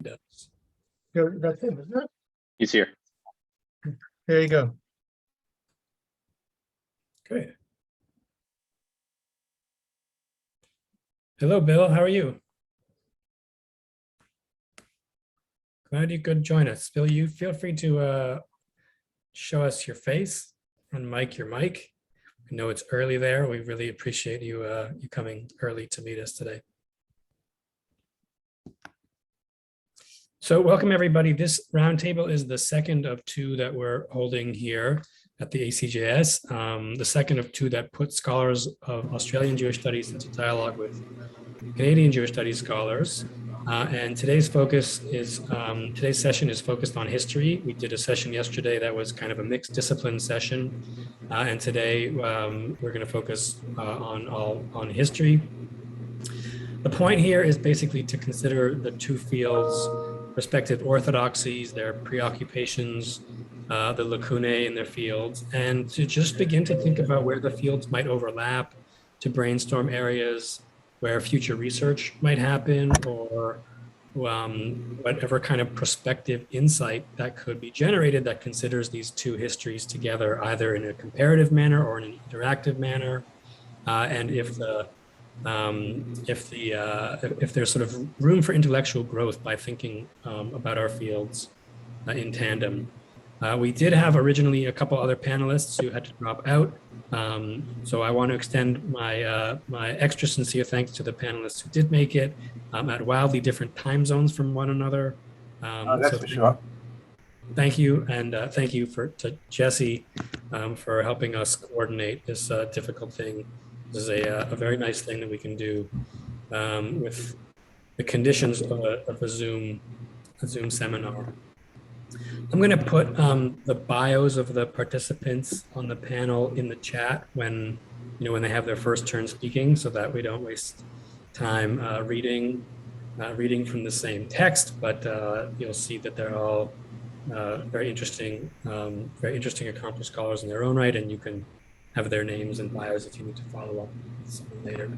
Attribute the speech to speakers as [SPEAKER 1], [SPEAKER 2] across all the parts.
[SPEAKER 1] Does.
[SPEAKER 2] That's him, isn't it?
[SPEAKER 3] He's here.
[SPEAKER 2] There you go.
[SPEAKER 1] Great. Hello, Bill. How are you? Glad you could join us. Bill, you feel free to show us your face and mic your mic. I know it's early there. We really appreciate you you coming early to meet us today. So welcome everybody. This roundtable is the second of two that we're holding here at the ACJS. The second of two that put scholars of Australian Jewish studies into dialogue with Canadian Jewish studies scholars. And today's today's session is focused on history. We did a session yesterday that was kind of a mixed discipline session. And today we're going to focus on history. The point here is basically to consider the two fields' respective orthodoxies, their preoccupations, the lacunae in their fields, and to just begin to think about where the fields might overlap, to brainstorm areas where future research might happen, or whatever kind of prospective insight that could be generated that considers these two histories together, either in a comparative manner or in an interactive manner, and if there's sort of room for intellectual growth by thinking about our fields in tandem. We did have originally a couple other panelists who had to drop out. So I want to extend my my extra sincere thanks to the panelists who did make it at wildly different time zones from one another.
[SPEAKER 2] That's for sure.
[SPEAKER 1] Thank you, and thank you to Jesse for helping us coordinate this difficult thing. This is a very nice thing that we can do with the conditions of a Zoom seminar. I'm going to put the bios of the participants on the panel in the chat when they have their first turn speaking, so that we don't waste time reading from the same text. But you'll see that they're all very interesting accomplished scholars in their own right, and you can have their names and bios if you need to follow up with someone later.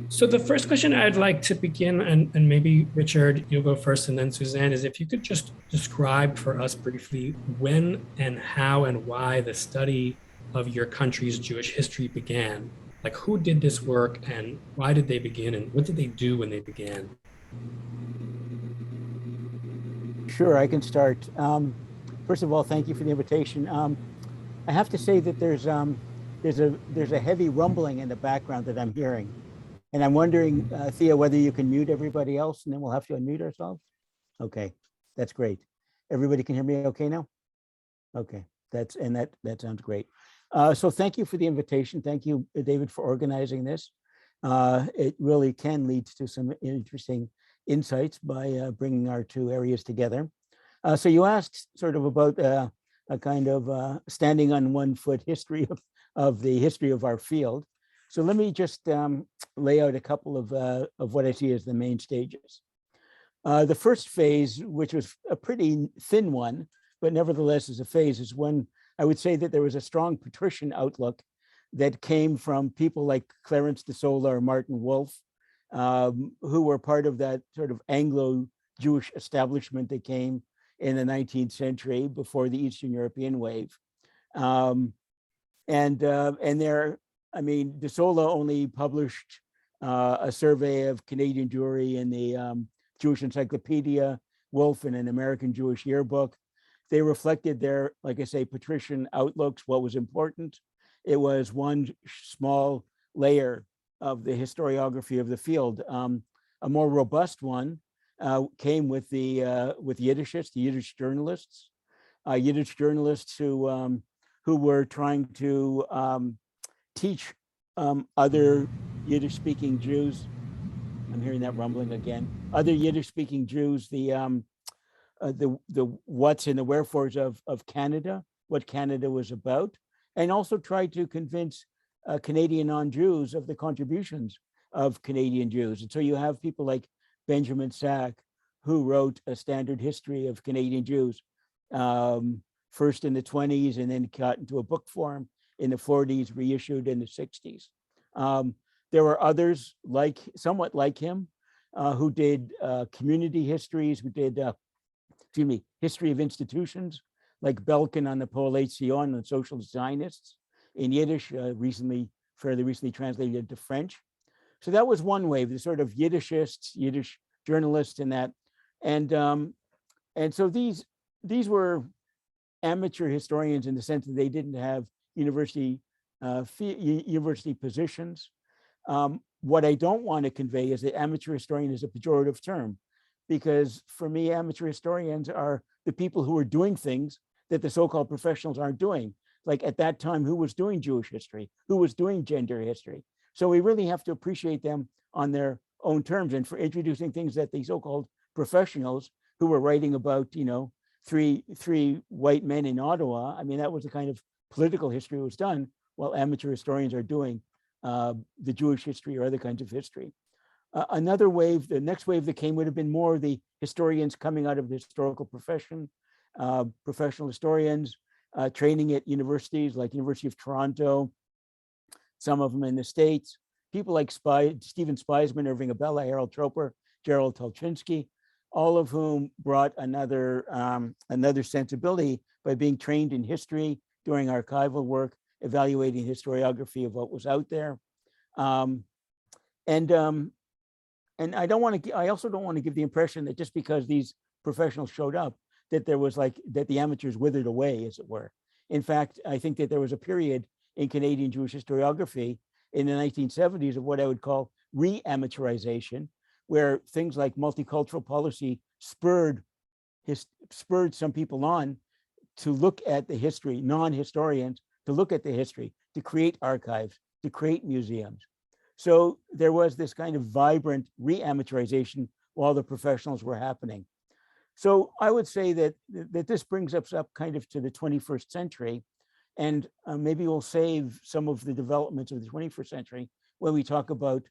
[SPEAKER 1] So the first question I'd like to begin, and maybe Richard, you'll go first, and then Suzanne, is if you could just describe for us briefly when and how and why the study of your country's Jewish history began. Like, who did this work and why did they begin, and what did they do when they began?
[SPEAKER 4] Sure, I can start. First of all, thank you for the invitation. I have to say that there's a heavy rumbling in the background that I'm hearing. And I'm wondering, Thea, whether you can mute everybody else, and then we'll have to unmute ourselves. Okay, that's great. Everybody can hear me okay now? Okay, that sounds great. So thank you for the invitation. Thank you, David, for organizing this. It really can lead to some interesting insights by bringing our two areas together. So you asked sort of about a kind of standing on one foot history of the history of our field. So let me just lay out a couple of what I see as the main stages. The first phase, which was a pretty thin one, but nevertheless is a phase, is when I would say that there was a strong patrician outlook that came from people like Clarence de Sola or Martin Wolf, who were part of that sort of Anglo-Jewish establishment that came in the 19th century before the Eastern European wave. I mean, de Sola only published a survey of Canadian Jewry in the Jewish Encyclopedia, Wolf in an American Jewish Yearbook. They reflected their, like I say, patrician outlooks, what was important. It was one small layer of the historiography of the field. A more robust one came with the Yiddishists, the Yiddish journalists who were trying to teach other Yiddish-speaking Jews. I'm hearing that rumbling again. Other Yiddish-speaking Jews, the what's and the wherefores of Canada, what Canada was about, and also tried to convince Canadian non-Jews of the contributions of Canadian Jews. And so you have people like Benjamin Sack, who wrote a standard history of Canadian Jews, first in the 20s and then got into a book form in the 40s, reissued in the 60s. There were others somewhat like him, who did community histories, who did, history of institutions, like Belkin on the Poale-Sion and Socialist Zionists in Yiddish, fairly recently translated into French. So that was one wave, the sort of Yiddishists, Yiddish journalists and that. And so these were amateur historians in the sense that they didn't have university positions. What I don't want to convey is that amateur historian is a pejorative term, because for me, amateur historians are the people who are doing things that the so-called professionals aren't doing. Like at that time, who was doing Jewish history? Who was doing gender history? So we really have to appreciate them on their own terms, and for introducing things that the so-called professionals who were writing about, three white men in Ottawa. I mean, that was the kind of political history that was done, while amateur historians are doing the Jewish history or other kinds of history. Another wave, the next wave that came would have been more the historians coming out of the historical profession, professional historians, training at universities like University of Toronto, some of them in the States, people like Stephen Speisman, Irving Abella, Harold Troper, Gerald Tolchinsky, all of whom brought another sensibility by being trained in history, doing archival work, evaluating historiography of what was out there. And I also don't want to give the impression that just because these professionals showed up, that the amateurs withered away, as it were. In fact, I think that there was a period in Canadian Jewish historiography in the 1970s of what I would call re-amateurization, where things like multicultural policy spurred some people on to look at the history, non-historians, to look at the history, to create archives, to create museums. So there was this kind of vibrant re-amateurization while the professionals were happening. So I would say that this brings us up kind of to the 21st century, and maybe we'll save some of the developments of the 21st century when we talk about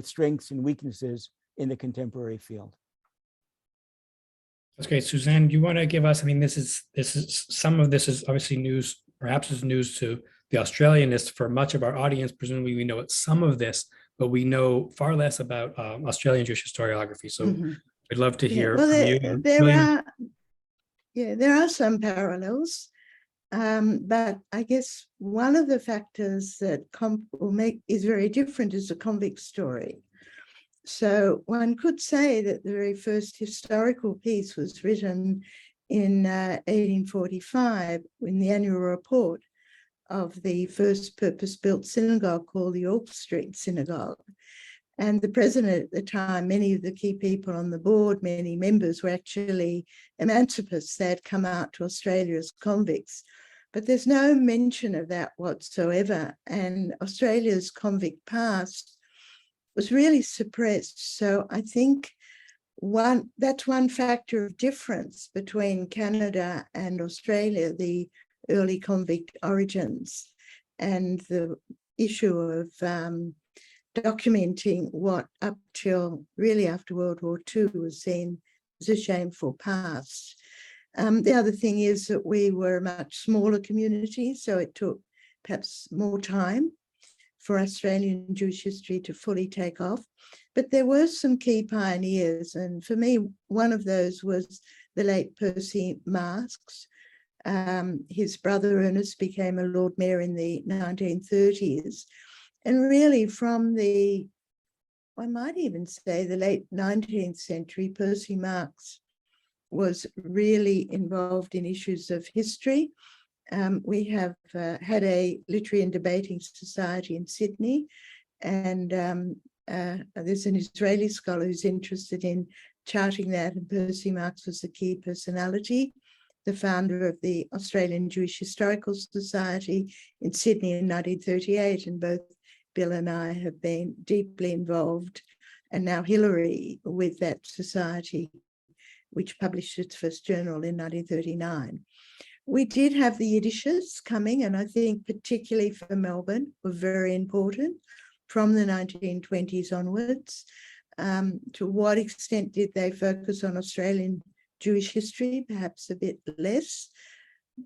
[SPEAKER 4] strengths and weaknesses in the contemporary field.
[SPEAKER 1] That's great. Suzanne, do you want to give us, I mean, this is some of this is obviously news, perhaps is news to the Australianists. For much of our audience, presumably we know some of this, but we know far less about Australian Jewish historiography. So we'd love to hear from you.
[SPEAKER 3] There are some parallels, but I guess one of the factors that is very different is the convict story. So one could say that the very first historical piece was written in 1845 in the annual report of the first purpose-built synagogue called the Oak Street Synagogue. And the president at the time, many of the key people on the board, many members were actually emancipists. They had come out to Australia as convicts. But there's no mention of that whatsoever. And Australia's convict past was really suppressed. So I think that's one factor of difference between Canada and Australia, the early convict origins, and the issue of documenting what up till really after World War II was seen as a shameful past. The other thing is that we were a much smaller community, so it took perhaps more time for Australian Jewish history to fully take off. But there were some key pioneers, and for me, one of those was the late Percy Marks. His brother Ernest became a Lord Mayor in the 1930s. And really from I might even say the late 19th century, Percy Marks was really involved in issues of history. We have had a literary and debating society in Sydney, and there's an Israeli scholar who's interested in charting that, and Percy Marks was the key personality, the founder of the Australian Jewish Historical Society in Sydney in 1938, and both Bill and I have been deeply involved, and now Hilary, with that society, which published its first journal in 1939. We did have the Yiddishes coming, and I think particularly for Melbourne were very important from the 1920s onwards. To what extent did they focus on Australian Jewish history? Perhaps a bit less.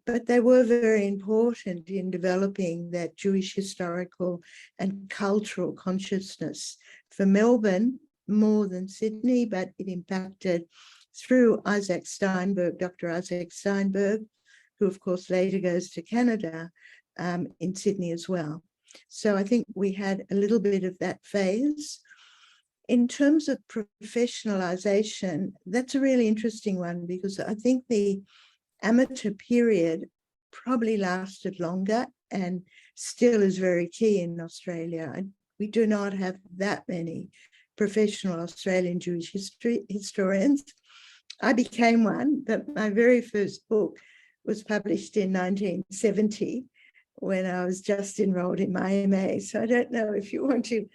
[SPEAKER 3] but they were very important in developing that Jewish historical and cultural consciousness for Melbourne more than Sydney, but it impacted through Isaac Steinberg, Dr. Isaac Steinberg, who of course later goes to Canada, in Sydney as well. So I think we had a little bit of that phase. In terms of professionalization, that's a really interesting one, because I think the amateur period probably lasted longer and still is very key in Australia. We do not have that many professional Australian Jewish historians. I became one, but my very first book was published in 1970 when I was just enrolled in my MA. So I don't know if you want to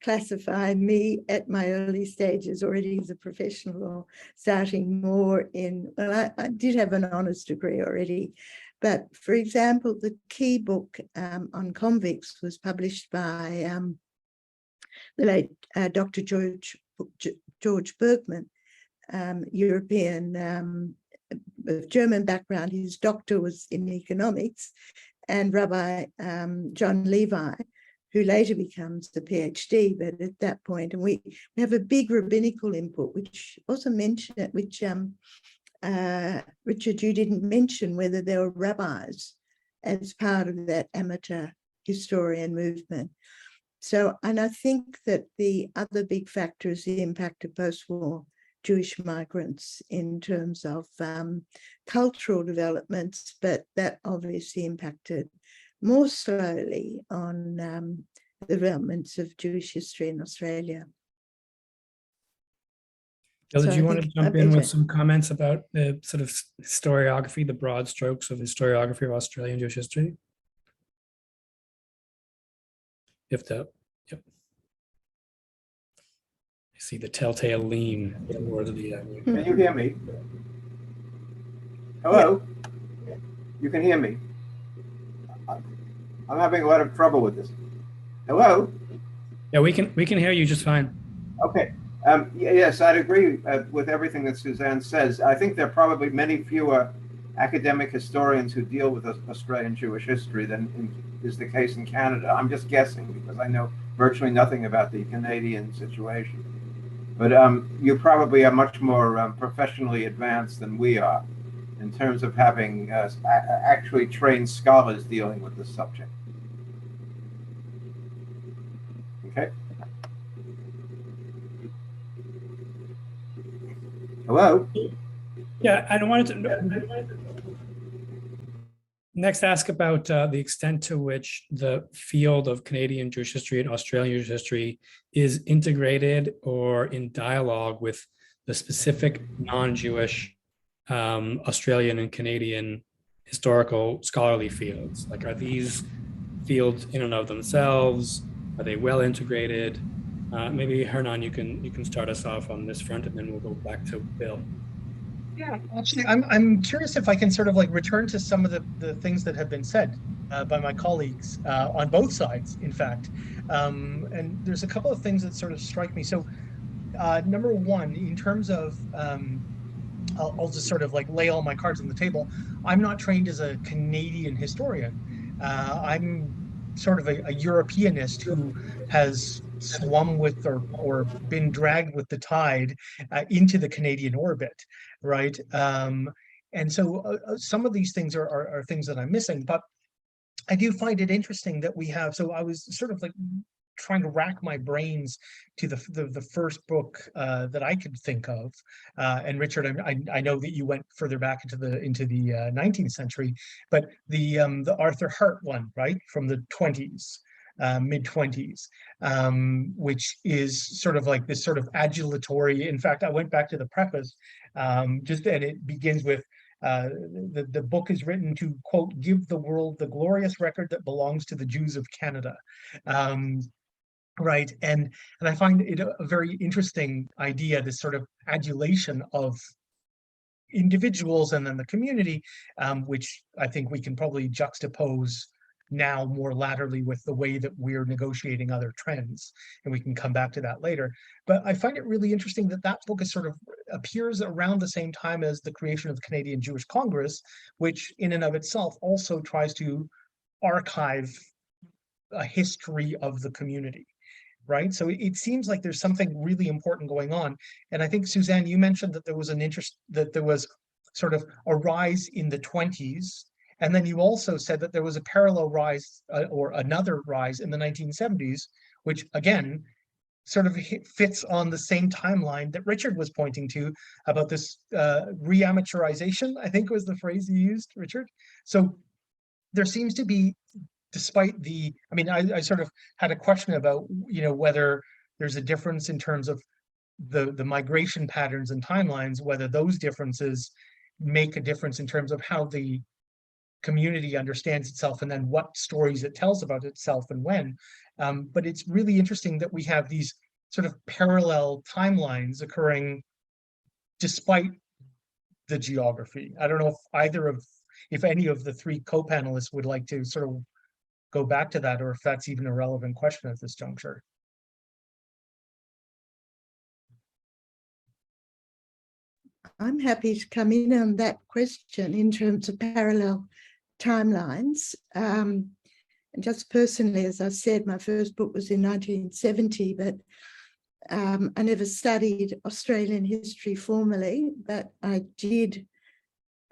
[SPEAKER 3] classify me at my early stages already as a professional or starting more in, well, I did have an honours degree already. But for example, the key book on convicts was published by the late Dr. George Bergman, European, German background. His doctor was in economics, and Rabbi John Levi, who later becomes the PhD, but at that point, and we have a big rabbinical input, which also mentioned, which Richard, you didn't mention whether there were rabbis as part of that amateur historian movement. So, and I think that the other big factor is the impact of post-war Jewish migrants in terms of cultural developments, but that obviously impacted more slowly on the developments of Jewish history in Australia.
[SPEAKER 1] Bill,
[SPEAKER 3] So
[SPEAKER 1] did you
[SPEAKER 3] I
[SPEAKER 1] want to
[SPEAKER 3] think
[SPEAKER 1] jump in with some comments about the sort of historiography, the broad strokes of historiography of Australian Jewish history? If the, yep. I see the telltale lean towards the.
[SPEAKER 2] Can you hear me? Hello? Yeah. You can hear me? I'm having a lot of trouble with this. Hello?
[SPEAKER 1] Yeah, we can hear you just fine.
[SPEAKER 2] Okay. Yes, I'd agree with everything that Suzanne says. I think there are probably many fewer academic historians who deal with Australian Jewish history than is the case in Canada. I'm just guessing because I know virtually nothing about the Canadian situation. But you probably are much more professionally advanced than we are in terms of having actually trained scholars dealing with this subject. Okay. Hello?
[SPEAKER 1] Yeah, I wanted to next ask about the extent to which the field of Canadian Jewish history and Australian Jewish history is integrated or in dialogue with the specific non-Jewish Australian and Canadian historical scholarly fields. Like, are these fields in and of themselves? Are they well integrated? Maybe Hernan, you can start us off on this front, and then we'll go back to Bill.
[SPEAKER 5] Yeah, actually, I'm curious if I can sort of like return to some of the things that have been said by my colleagues on both sides, in fact. And there's a couple of things that sort of strike me. So number one, in terms of, I'll just sort of like lay all my cards on the table. I'm not trained as a Canadian historian. I'm sort of a Europeanist who has swum with or been dragged with the tide into the Canadian orbit, right? And so some of these things are things that I'm missing, but I do find it interesting that we have, so I was sort of like trying to rack my brains to the first book that I could think of. And Richard, I know that you went further back into the 19th century, but the Arthur Hart one, right, from the 20s, mid-20s, which is sort of like this sort of adulatory. In fact, I went back to the preface, and it begins with, the book is written to, quote, give the world the glorious record that belongs to the Jews of Canada. Right, and I find it a very interesting idea, this sort of adulation of individuals and then the community, which I think we can probably juxtapose now more laterally with the way that we're negotiating other trends. And we can come back to that later. But I find it really interesting that that book is sort of appears around the same time as the creation of the Canadian Jewish Congress, which in and of itself also tries to archive a history of the community. Right. So it seems like there's something really important going on. And I think, Suzanne, you mentioned that there was an interest, that there was sort of a rise in the 20s. And then you also said that there was a parallel rise or another rise in the 1970s, which again, sort of fits on the same timeline that Richard was pointing to about this re-amateurization, I think was the phrase you used, Richard. So there seems to be, despite the, I mean, I sort of had a question about, whether there's a difference in terms of the migration patterns and timelines, whether those differences make a difference in terms of how the community understands itself and then what stories it tells about itself and when. But it's really interesting that we have these sort of parallel timelines occurring despite the geography. I don't know if any of the three co-panelists would like to sort of go back to that, or if that's even a relevant question at this juncture.
[SPEAKER 3] I'm happy to come in on that question in terms of parallel timelines. And just personally, as I said, my first book was in 1970, but I never studied Australian history formally, but I did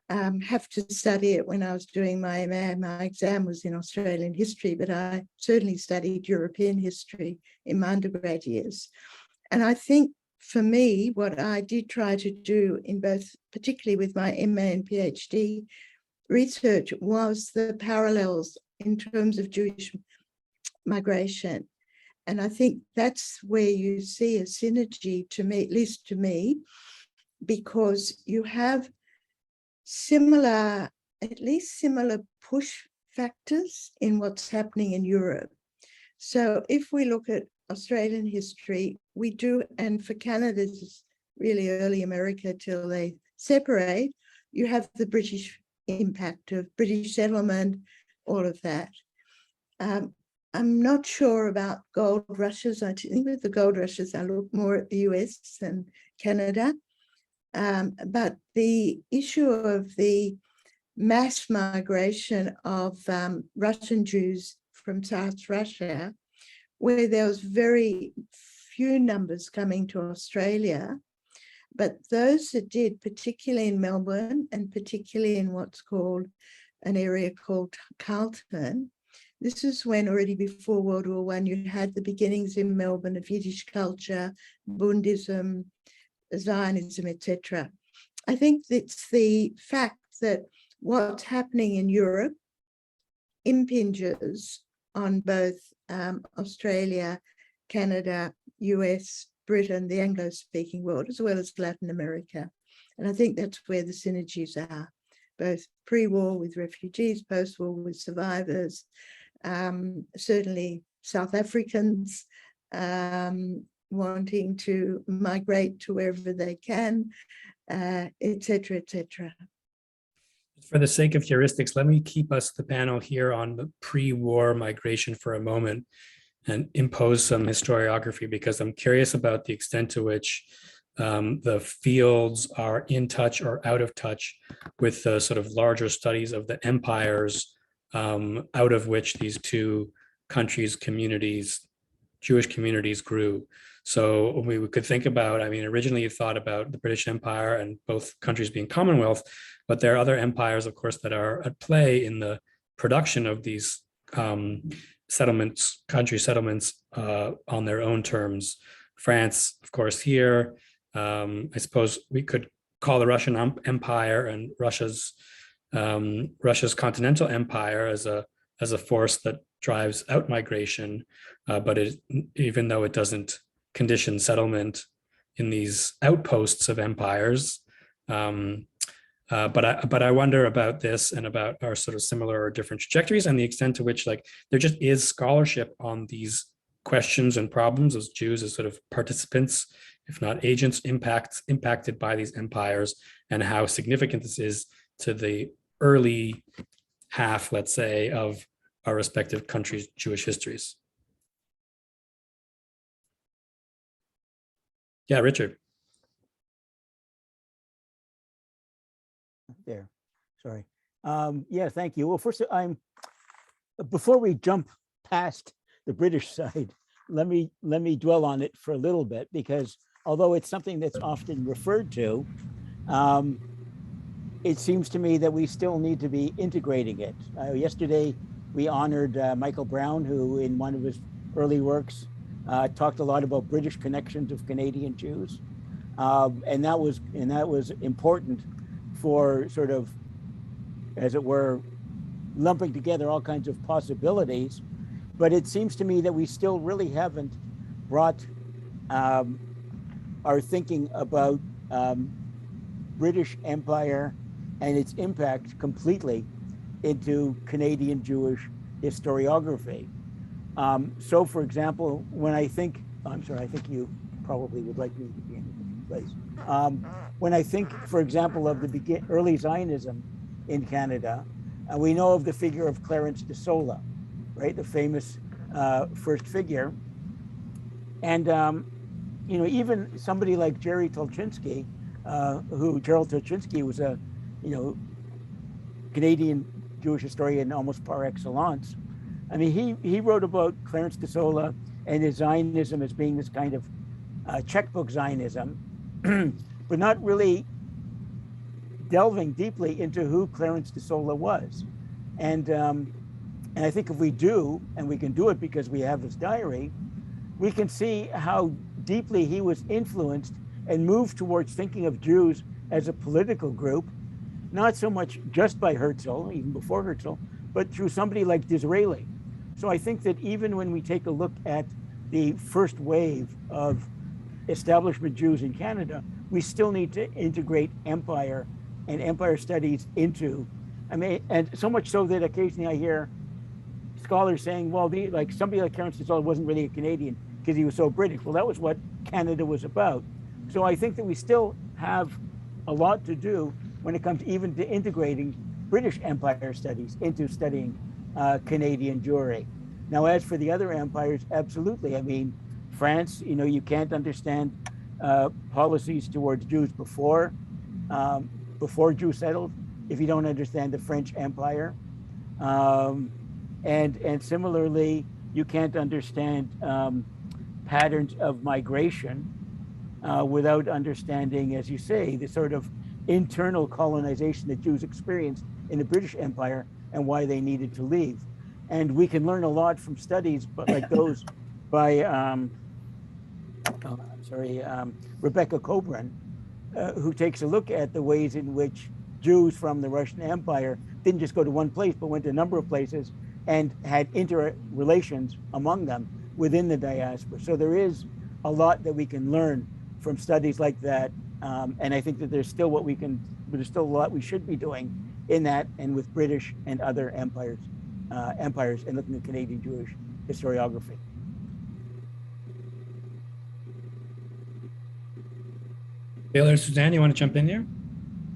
[SPEAKER 3] have to study it when I was doing my MA. My exam was in Australian history, but I certainly studied European history in my undergrad years. And I think for me, what I did try to do in both, particularly with my MA and PhD research, was the parallels in terms of Jewish migration. And I think that's where you see a synergy, to me, at least to me, because you have at least similar push factors in what's happening in Europe. So if we look at Australian history, we do, and for Canada, this is really early America till they separate, you have the British impact of British settlement, all of that. I'm not sure about gold rushes. I think with the gold rushes, I look more at the US than Canada. But the issue of the mass migration of Russian Jews from South Russia, where there was very few numbers coming to Australia, but those that did, particularly in Melbourne and particularly in what's called an area called Carlton, this is when already before World War I, you had the beginnings in Melbourne of Yiddish culture, Bundism, Zionism, etc. I think it's the fact that what's happening in Europe impinges on both Australia, Canada, US, Britain, the Anglo-speaking world, as well as Latin America. And I think that's where the synergies are, both pre-war with refugees, post-war with survivors, certainly South Africans wanting to migrate to wherever they can, et cetera, et cetera.
[SPEAKER 1] For the sake of heuristics, let me keep us, the panel, here on the pre-war migration for a moment and impose some historiography, because I'm curious about the extent to which the fields are in touch or out of touch with the sort of larger studies of the empires out of which these two countries' communities, Jewish communities, grew. So we could think about, I mean, originally you thought about the British Empire and both countries being Commonwealth, but there are other empires, of course, that are at play in the production of these settlements, country settlements on their own terms. France, of course, here. I suppose we could call the Russian Empire and Russia's continental empire as a force that drives out migration, but even though it doesn't condition settlement in these outposts of empires. But I wonder about this and about our sort of similar or different trajectories and the extent to which, like, there just is scholarship on these questions and problems as Jews, as sort of participants, if not agents, impacted by these empires, and how significant this is to the early half, let's say, of our respective countries' Jewish histories. Yeah, Richard.
[SPEAKER 4] There, sorry. Yeah, thank you. Well, first, before we jump past the British side, let me dwell on it for a little bit, because although it's something that's often referred to, it seems to me that we still need to be integrating it. Yesterday, we honored Michael Brown, who in one of his early works talked a lot about British connections of Canadian Jews. And that was important for sort of, as it were, lumping together all kinds of possibilities. But it seems to me that we still really haven't brought our thinking about British Empire and its impact completely into Canadian Jewish historiography. So, for example, when I think, I'm sorry, I think you probably would like me to be in a different place. When I think, for example, of the early Zionism in Canada, we know of the figure of Clarence de Sola, right? The famous first figure. And, you know, even somebody like Gerald Tulchinski was a, you know, Canadian Jewish historian almost par excellence. I mean, he wrote about Clarence de Sola and his Zionism as being this kind of checkbook Zionism, but not really delving deeply into who Clarence de Sola was. And I think if we do, and we can do it because we have his diary, we can see how deeply he was influenced and moved towards thinking of Jews as a political group, not so much just by Herzl, even before Herzl, but through somebody like Disraeli. So I think that even when we take a look at the first wave of establishment Jews in Canada, we still need to integrate empire and empire studies into, I mean, and so much so that occasionally I hear scholars saying, well, like somebody like Clarence de Sola wasn't really a Canadian because he was so British. Well, that was what Canada was about. So I think that we still have a lot to do when it comes even to integrating British Empire studies into studying Canadian Jewry. Now, as for the other empires, absolutely. I mean, France, you know, you can't understand policies towards Jews before Jews settled if you don't understand the French Empire. And similarly, you can't understand patterns of migration without understanding, as you say, the sort of internal colonization that Jews experienced in the British Empire and why they needed to leave. And we can learn a lot from studies like those by, Rebecca Coburn, who takes a look at the ways in which Jews from the Russian Empire didn't just go to one place, but went to a number of places and had interrelations among them within the diaspora. So there is a lot that we can learn from studies like that. And I think that there's still there's still a lot we should be doing in that and with British and other empires and looking at Canadian Jewish historiography.
[SPEAKER 1] Bill or Suzanne, you want to jump in here?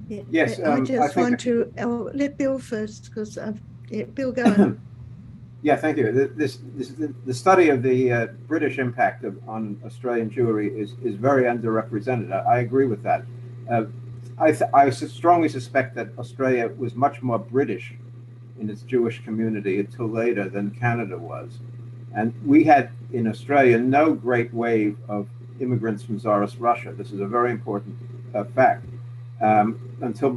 [SPEAKER 3] Yeah,
[SPEAKER 2] Yes,
[SPEAKER 3] I just want to let Bill first because Bill, go on.
[SPEAKER 2] Yeah, thank you. The study of the British impact on Australian Jewry is very underrepresented. I agree with that. I strongly suspect that Australia was much more British in its Jewish community until later than Canada was. And we had in Australia no great wave of immigrants from Tsarist Russia. This is a very important fact. Until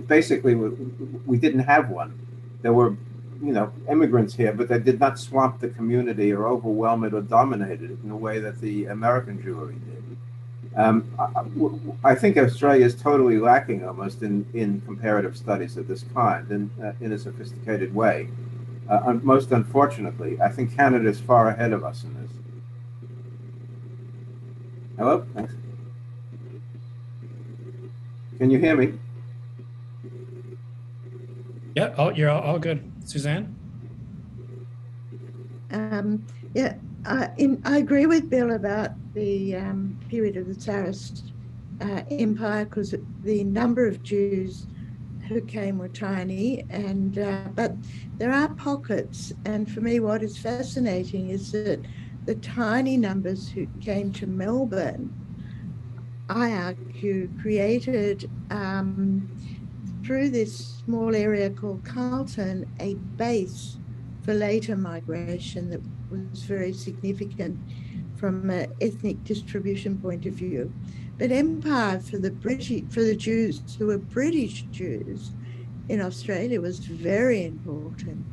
[SPEAKER 2] basically we didn't have one. There were, you know, immigrants here, but they did not swamp the community or overwhelm it or dominate it in the way that the American Jewry did. I think Australia is totally lacking almost in comparative studies of this kind in a sophisticated way. Most unfortunately, I think Canada is far ahead of us in this. Hello? Thanks. Can you hear me?
[SPEAKER 1] Yeah, you're all good. Suzanne?
[SPEAKER 3] Yeah, I agree with Bill about the period of the Tsarist Empire because the number of Jews who came were tiny, and but there are pockets. And for me, what is fascinating is that the tiny numbers who came to Melbourne, I argue, created through this small area called Carlton a base for later migration that was very significant from an ethnic distribution point of view. But empire for the Jews who were British Jews in Australia was very important.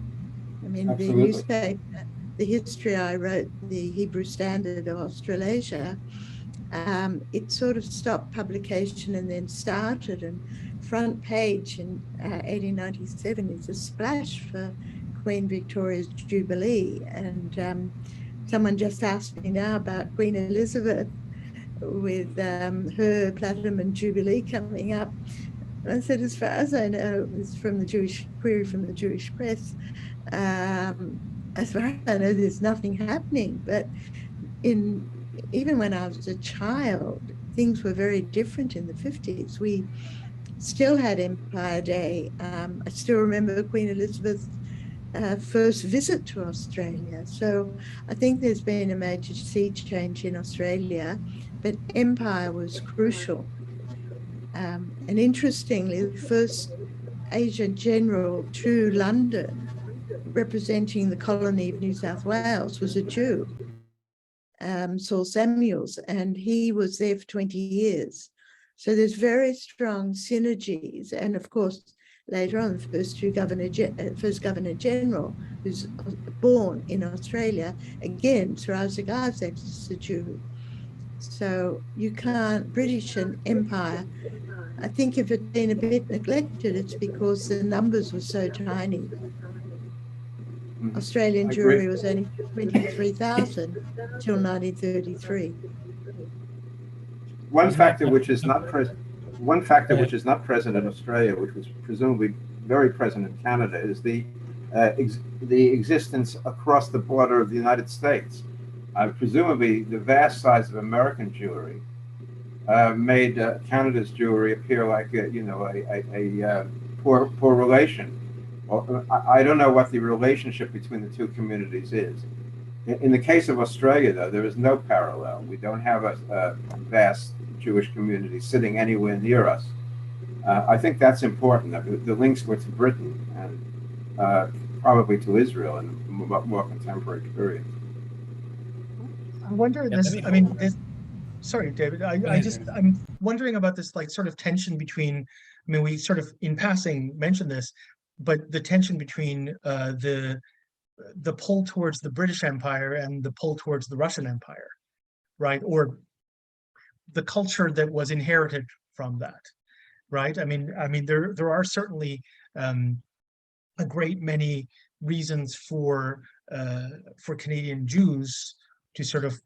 [SPEAKER 3] I mean,
[SPEAKER 2] Absolutely.
[SPEAKER 3] the newspaper, the history I wrote, the Hebrew Standard of Australasia, it sort of stopped publication and then started, and front page in 1897 is a splash for Queen Victoria's Jubilee. And someone just asked me now about Queen Elizabeth with her Platinum and Jubilee coming up. And I said, as far as I know, it's from the Jewish query from the Jewish press. As far as I know, there's nothing happening. But even when I was a child, things were very different in the 50s. We still had Empire Day. I still remember Queen Elizabeth's first visit to Australia. So I think there's been a major sea change in Australia, but empire was crucial. And interestingly, the first Asian general to London representing the colony of New South Wales was a Jew, Saul Samuels, and he was there for 20 years. So there's very strong synergies. And of course, later on, the first Governor General, who's born in Australia, again, Sir Isaac Isaacs is a Jew. So you can't, British and Empire, I think if it's been a bit neglected, it's because the numbers were so tiny. Australian Jewry was only 23,000 till 1933.
[SPEAKER 2] One factor which is not present in Australia, which was presumably very present in Canada, is the existence across the border of the United States. Presumably, the vast size of American Jewry made Canada's Jewry appear like a poor relation. Well, I don't know what the relationship between the two communities is. In the case of Australia, though, there is no parallel. We don't have a vast Jewish community sitting anywhere near us. I think that's important. The links were to Britain and probably to Israel in a more contemporary period.
[SPEAKER 5] I wonder sorry, David, I'm wondering about this sort of tension between, we sort of in passing mentioned this, but the tension between the pull towards the British Empire and the pull towards the Russian Empire, right? Or the culture that was inherited from that, right? There are certainly a great many reasons for Canadian Jews to sort of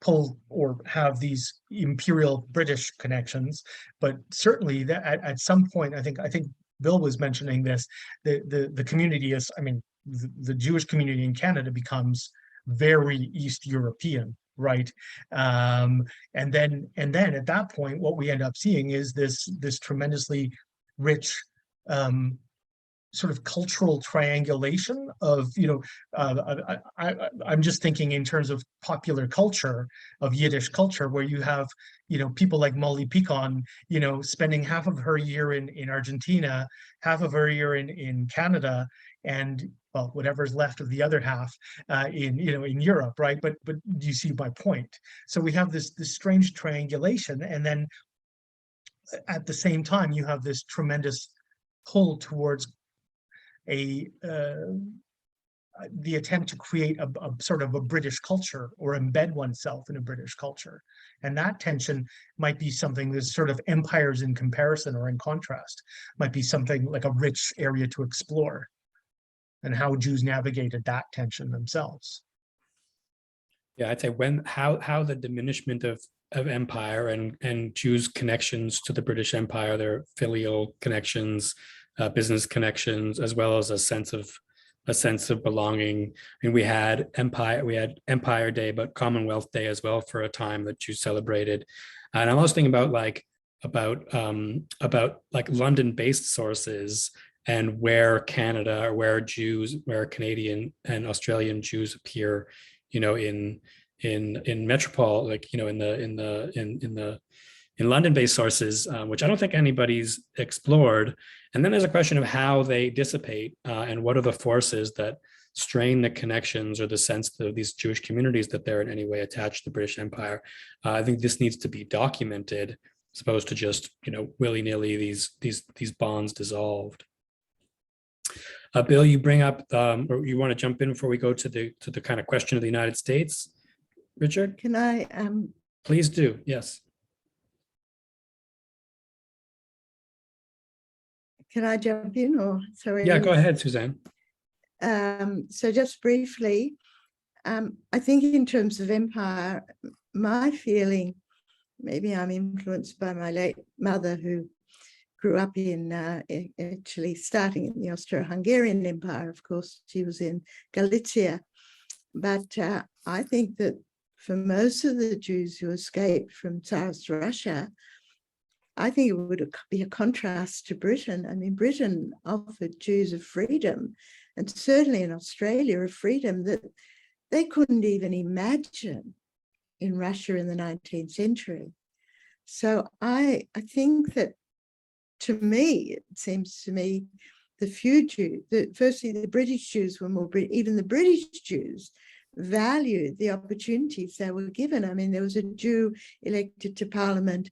[SPEAKER 5] pull or have these imperial British connections, but certainly that at some point, I think Bill was mentioning this, the community is, the Jewish community in Canada becomes very East European, right? And then at that point, what we end up seeing is this tremendously rich sort of cultural triangulation of, I'm just thinking in terms of popular culture, of Yiddish culture, where you have, people like Molly Picon, spending half of her year in Argentina, half of her year in Canada, and well, whatever's left of the other half in Europe, right? But do you see my point? So we have this strange triangulation, and then at the same time, you have this tremendous pull towards the attempt to create a sort of a British culture or embed oneself in a British culture. And that tension might be something that's sort of empires in comparison or in contrast, might be something like a rich area to explore, and how Jews navigated that tension themselves.
[SPEAKER 1] Yeah, I'd say how the diminishment of empire and Jews' connections to the British Empire, their filial connections, business connections, as well as a sense of belonging. We had Empire Day, but Commonwealth Day as well for a time that Jews celebrated. And I'm also thinking about about like London-based sources and where Canada or where Canadian and Australian Jews appear, in metropole, like in London-based sources, which I don't think anybody's explored. And then there's a question of how they dissipate and what are the forces that strain the connections or the sense of these Jewish communities that they're in any way attached to the British Empire. I think this needs to be documented as opposed to just, willy-nilly these bonds dissolved. Bill, you bring up, or you want to jump in before we go to the kind of question of the United States, Richard?
[SPEAKER 3] Can I?
[SPEAKER 1] Please do. Yes.
[SPEAKER 3] Can I jump in, or sorry?
[SPEAKER 1] Yeah, go ahead, Suzanne.
[SPEAKER 3] So just briefly, I think in terms of empire, my feeling, maybe I'm influenced by my late mother, who grew up in actually starting in the Austro-Hungarian Empire. Of course, she was in Galicia. But I think that for most of the Jews who escaped from Tsarist Russia, I think it would be a contrast to Britain. I mean, Britain offered Jews a freedom, and certainly in Australia, a freedom that they couldn't even imagine in Russia in the 19th century. So I think that, to me, it seems to me, the few Jews, firstly, the British Jews were more, even the British Jews valued the opportunities they were given. I mean, there was a Jew elected to Parliament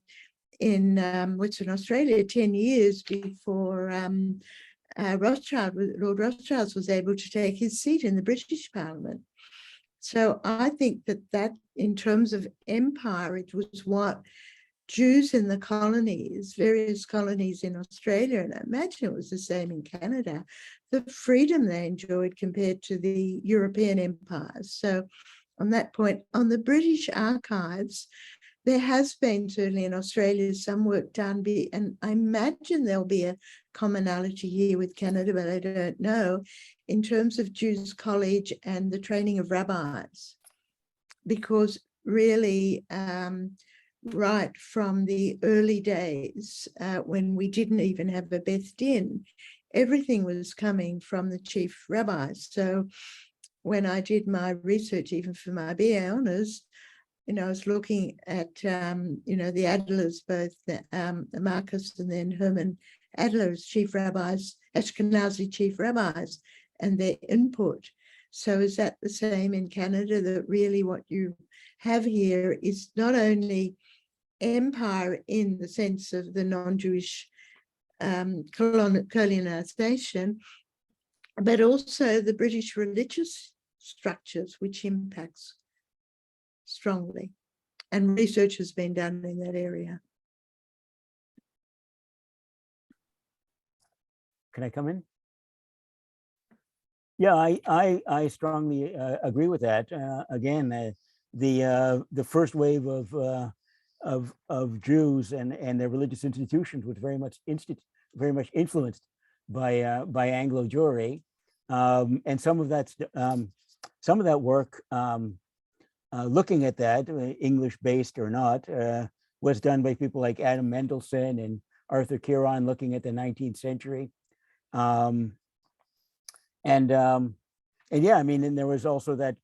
[SPEAKER 3] in Western Australia 10 years before Lord Rothschild was able to take his seat in the British Parliament. So I think that in terms of empire, it was what Jews in the colonies, various colonies in Australia, and I imagine it was the same in Canada, the freedom they enjoyed compared to the European empires. So on that point, on the British archives, there has been certainly in Australia some work done, and I imagine there'll be a commonality here with Canada, but I don't know, in terms of Jews College and the training of rabbis. Because really, right from the early days, when we didn't even have a Beth Din, everything was coming from the chief rabbis. So when I did my research, even for my BA honours, I was looking at, the Adlers, both Marcus and then Herman Adler's chief rabbis, Ashkenazi chief rabbis, and their input. So is that the same in Canada, that really what you have here is not only empire in the sense of the non-Jewish colonization, but also the British religious structures, which impacts strongly, and research has been done in that area.
[SPEAKER 4] Can I come in? Yeah, I strongly agree with that. Again, the first wave of Jews and their religious institutions was very much influenced by Anglo Jewry, and some of that work, looking at that, English based or not, was done by people like Adam Mendelsohn and Arthur Kieran, looking at the 19th century. And yeah, I mean, and there was also that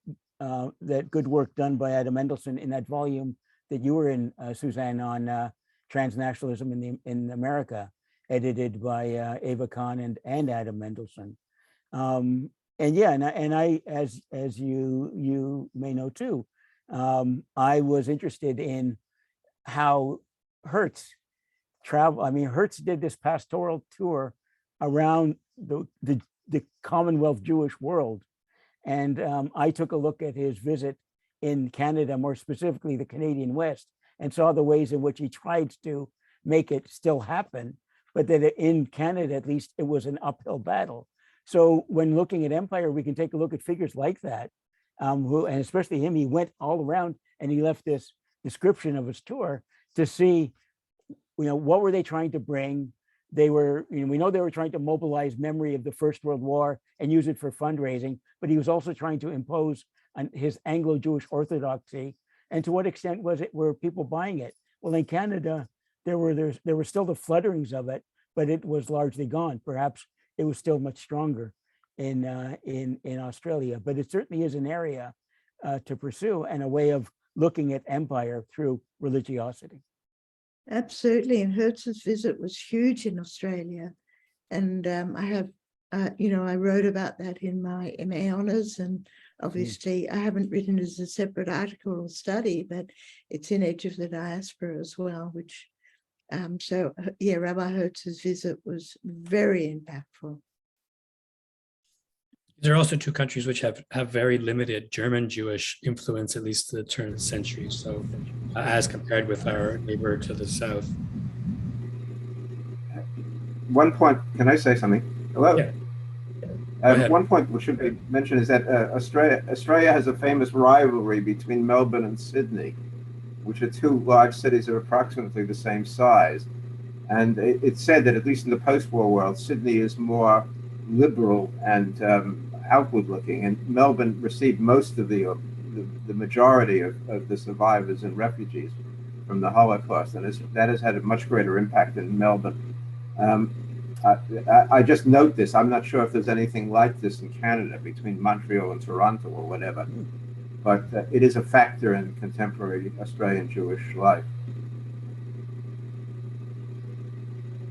[SPEAKER 4] good work done by Adam Mendelsohn in that volume that you were in, Suzanne, on transnationalism in America, edited by Ava Kahn and Adam Mendelsohn. And yeah, and I as you may know too, I was interested in how Hertz travel. I mean, Hertz did this pastoral tour around the Commonwealth Jewish world, and I took a look at his visit in Canada, more specifically the Canadian West, and saw the ways in which he tried to make it still happen, but that in Canada, at least, it was an uphill battle. So when looking at empire, we can take a look at figures like that, who, and especially him, he went all around and he left this description of his tour to see, what were they trying to bring? They were, we know they were trying to mobilize memory of the First World War and use it for fundraising, but he was also trying to impose on his Anglo-Jewish orthodoxy. And to what extent were people buying it? Well, in Canada, there were still the flutterings of it, but it was largely gone. Perhaps it was still much stronger in Australia, but it certainly is an area to pursue and a way of looking at empire through religiosity.
[SPEAKER 3] Absolutely, and Hertz's visit was huge in Australia, and I have, I wrote about that in my MA honours, and obviously I haven't written as a separate article or study, but it's in Edge of the Diaspora as well, which, so yeah, Rabbi Hertz's visit was very impactful.
[SPEAKER 1] There are also two countries which have very limited German Jewish influence, at least to the turn of the century. So as compared with our neighbor to the south.
[SPEAKER 2] One point, can I say something? Hello?
[SPEAKER 1] Yeah.
[SPEAKER 2] One point which should be mentioned is that Australia has a famous rivalry between Melbourne and Sydney, which are two large cities of approximately the same size. And it's said that at least in the post-war world, Sydney is more liberal and outward-looking, and Melbourne received most of the majority of the survivors and refugees from the Holocaust, and that has had a much greater impact in Melbourne. I just note this. I'm not sure if there's anything like this in Canada between Montreal and Toronto or whatever, but it is a factor in contemporary Australian Jewish life.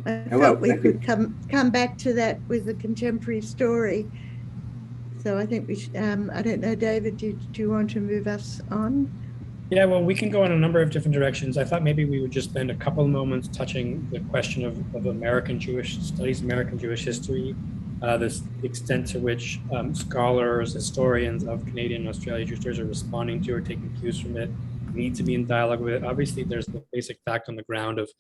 [SPEAKER 3] I felt we could come back to that with a contemporary story. So I think we should, I don't know, David, do you want to move us on?
[SPEAKER 1] Yeah, well, we can go in a number of different directions. I thought maybe we would just spend a couple of moments touching the question of American Jewish studies, American Jewish history, the extent to which scholars, historians of Canadian and Australian Jewish stories are responding to or taking cues from it, need to be in dialogue with it. Obviously, there's the basic fact on the ground of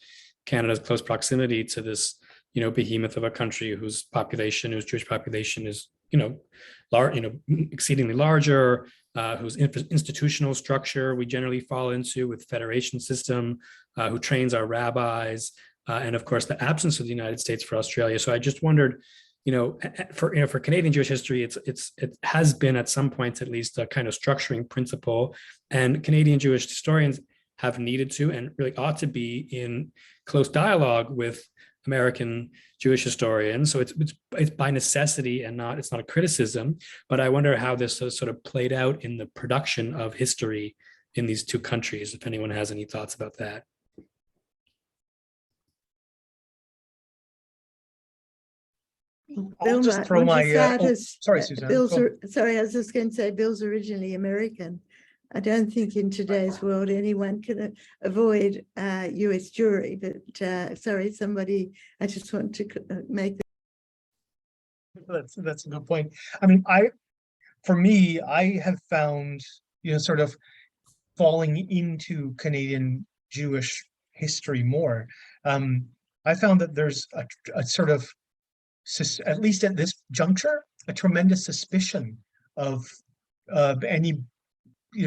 [SPEAKER 1] Canada's close proximity to this, behemoth of a country whose Jewish population is, exceedingly larger, whose institutional structure we generally fall into with federation system, who trains our rabbis, and of course the absence of the United States for Australia. So I just wondered, for Canadian Jewish history, it has been at some points at least a kind of structuring principle, and Canadian Jewish historians have needed to and really ought to be in close dialogue with American Jewish historians. So it's by necessity and it's not a criticism, but I wonder how this has sort of played out in the production of history in these two countries, if anyone has any thoughts about that.
[SPEAKER 5] I'll just throw my, sorry, Suzanne.
[SPEAKER 3] Sorry, I was just going to say Bill's originally American. I don't think in today's world anyone can avoid US jury, but sorry, I just want to make
[SPEAKER 5] that. That's a good point. I mean, for me, I have found, sort of falling into Canadian Jewish history more. I found that there's a sort of, at least at this juncture, a tremendous suspicion of any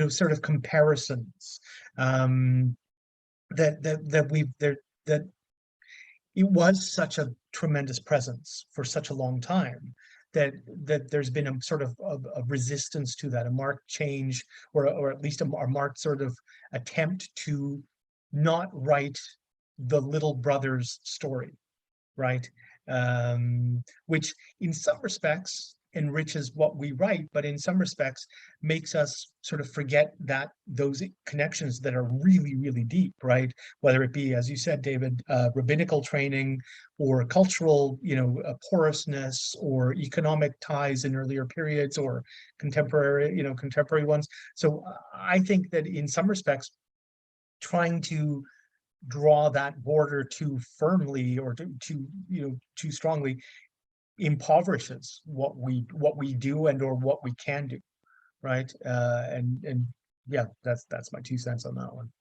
[SPEAKER 5] sort of comparisons that it was such a tremendous presence for such a long time that there's been a sort of a resistance to that, a marked change, or at least a marked sort of attempt to not write the little brother's story, right? Which in some respects enriches what we write, but in some respects makes us sort of forget that those connections that are really, really deep, right? Whether it be, as you said, David, rabbinical training or cultural, porousness, or economic ties in earlier periods, or contemporary ones. So I think that in some respects, trying to draw that border too firmly or too strongly impoverishes what we do and or what we can do, right? And yeah, that's my 2 cents on that one.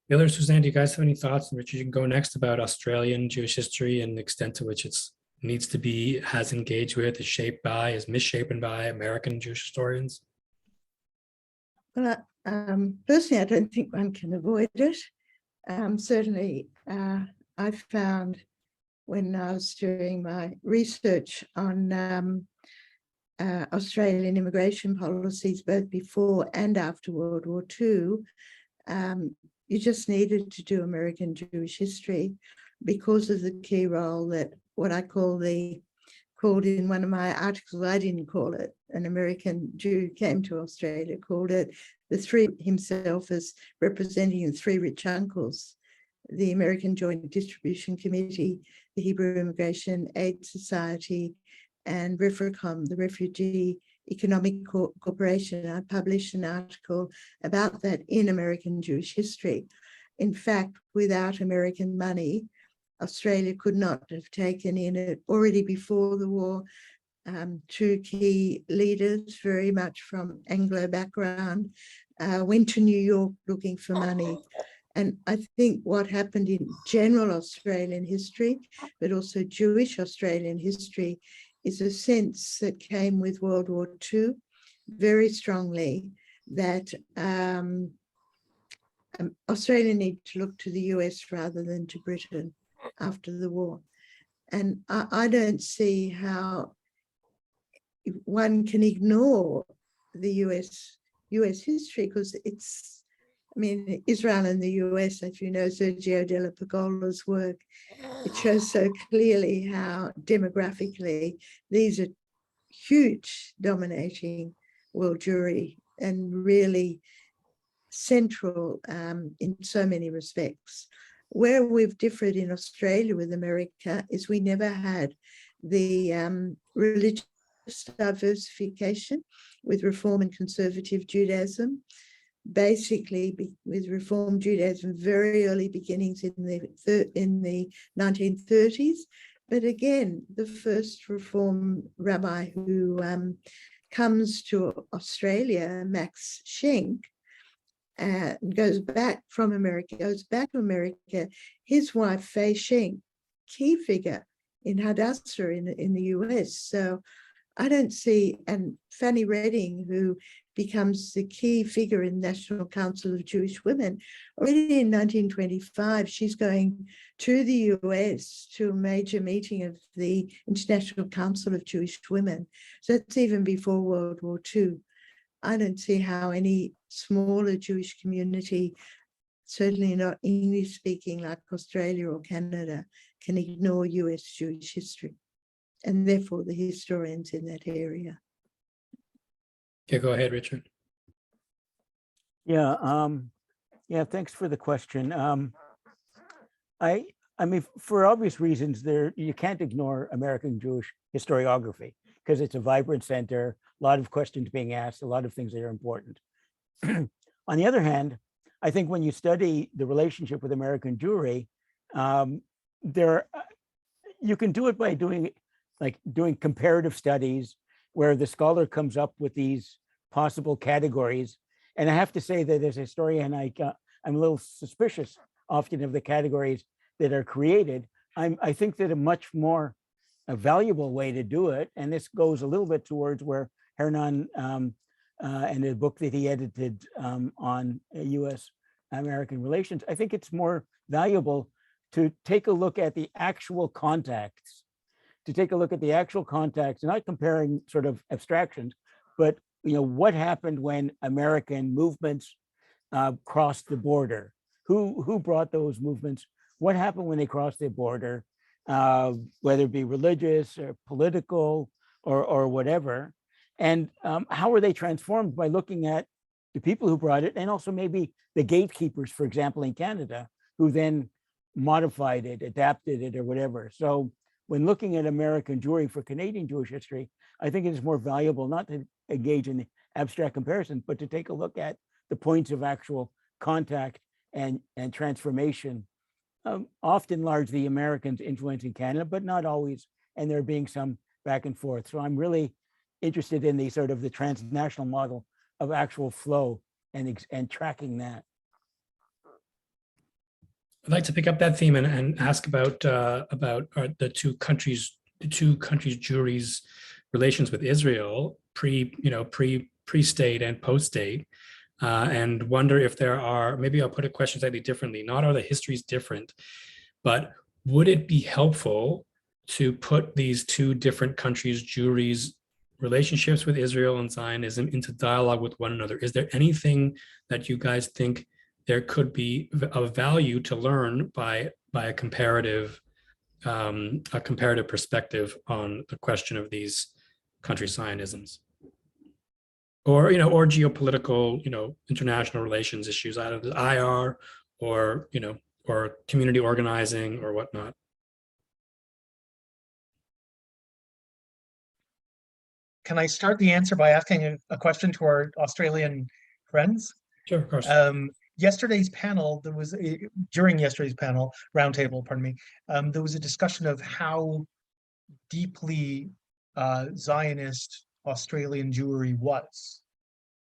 [SPEAKER 1] Bill or Suzanne, do you guys have any thoughts? And Richard, you can go next, about Australian Jewish history and the extent to which it's needs to be, has engaged with, is shaped by, is misshapen by American Jewish historians?
[SPEAKER 3] Well, personally, I don't think one can avoid it. Certainly, I found when I was doing my research on Australian immigration policies, both before and after World War II, you just needed to do American Jewish history because of the key role that what I called in one of my articles, I didn't call it, an American Jew came to Australia, called it himself as representing the three rich uncles, the American Joint Distribution Committee, the Hebrew Immigration Aid Society, and REFRACOM, the Refugee Economic Corporation. I published an article about that in American Jewish history. In fact, without American money, Australia could not have taken in it already before the war. Two key leaders, very much from Anglo background, went to New York looking for money. And I think what happened in general Australian history, but also Jewish Australian history, is a sense that came with World War II very strongly that Australia needed to look to the US rather than to Britain after the war. And I don't see how one can ignore the US history, because it's, I mean, Israel and the US, as you know, Sergio Della Pagola's work, it shows so clearly how demographically these are huge dominating world Jewry and really central in so many respects. Where we've differed in Australia with America is we never had the religious diversification with Reform and Conservative Judaism. Basically, with Reform Judaism, very early beginnings in the 1930s. But again, the first Reform rabbi who comes to Australia, Max Schenck, goes back to America. His wife, Faye Schenck, key figure in Hadassah in the US. So I don't see, and Fanny Redding, who becomes the key figure in the National Council of Jewish Women, already in 1925, she's going to the US to a major meeting of the International Council of Jewish Women. So that's even before World War II. I don't see how any smaller Jewish community, certainly not English speaking like Australia or Canada, can ignore US Jewish history, and therefore the historians in that area.
[SPEAKER 1] Yeah, go ahead, Richard.
[SPEAKER 4] Yeah, thanks for the question. I mean, for obvious reasons, you can't ignore American Jewish historiography because it's a vibrant center, a lot of questions being asked, a lot of things that are important. On the other hand, I think when you study the relationship with American Jewry, you can do it by doing comparative studies where the scholar comes up with these possible categories. And I have to say that as a historian, I'm a little suspicious often of the categories that are created. I think that a much more valuable way to do it, and this goes a little bit towards where Hernan and the book that he edited on US-American relations, I think it's more valuable to take a look at the actual contacts, not comparing sort of abstractions, but what happened when American movements crossed the border? Who brought those movements? What happened when they crossed the border, whether it be religious or political or whatever? And how were they transformed by looking at the people who brought it, and also maybe the gatekeepers, for example, in Canada, who then modified it, adapted it, or whatever. So when looking at American Jewry for Canadian Jewish history, I think it is more valuable not to engage in abstract comparisons, but to take a look at the points of actual contact and transformation. Often largely Americans influencing Canada, but not always, and there being some back and forth. So I'm really interested in the sort of the transnational model of actual flow and tracking that.
[SPEAKER 1] I'd like to pick up that theme and ask about the two countries' Jewry's relations with Israel pre-state and post-state, and wonder if there are, maybe I'll put a question slightly differently. Not are the histories different, but would it be helpful to put these two different countries' Jewry's relationships with Israel and Zionism into dialogue with one another. Is there anything that you guys think there could be of value to learn by a comparative perspective on the question of these country Zionisms? Or, or geopolitical, international relations issues out of the IR, or, or community organizing or whatnot.
[SPEAKER 5] Can I start the answer by asking a question to our Australian friends?
[SPEAKER 1] Sure, of course.
[SPEAKER 5] Yesterday's panel, during yesterday's panel, roundtable, pardon me, there was a discussion of how deeply Zionist Australian Jewry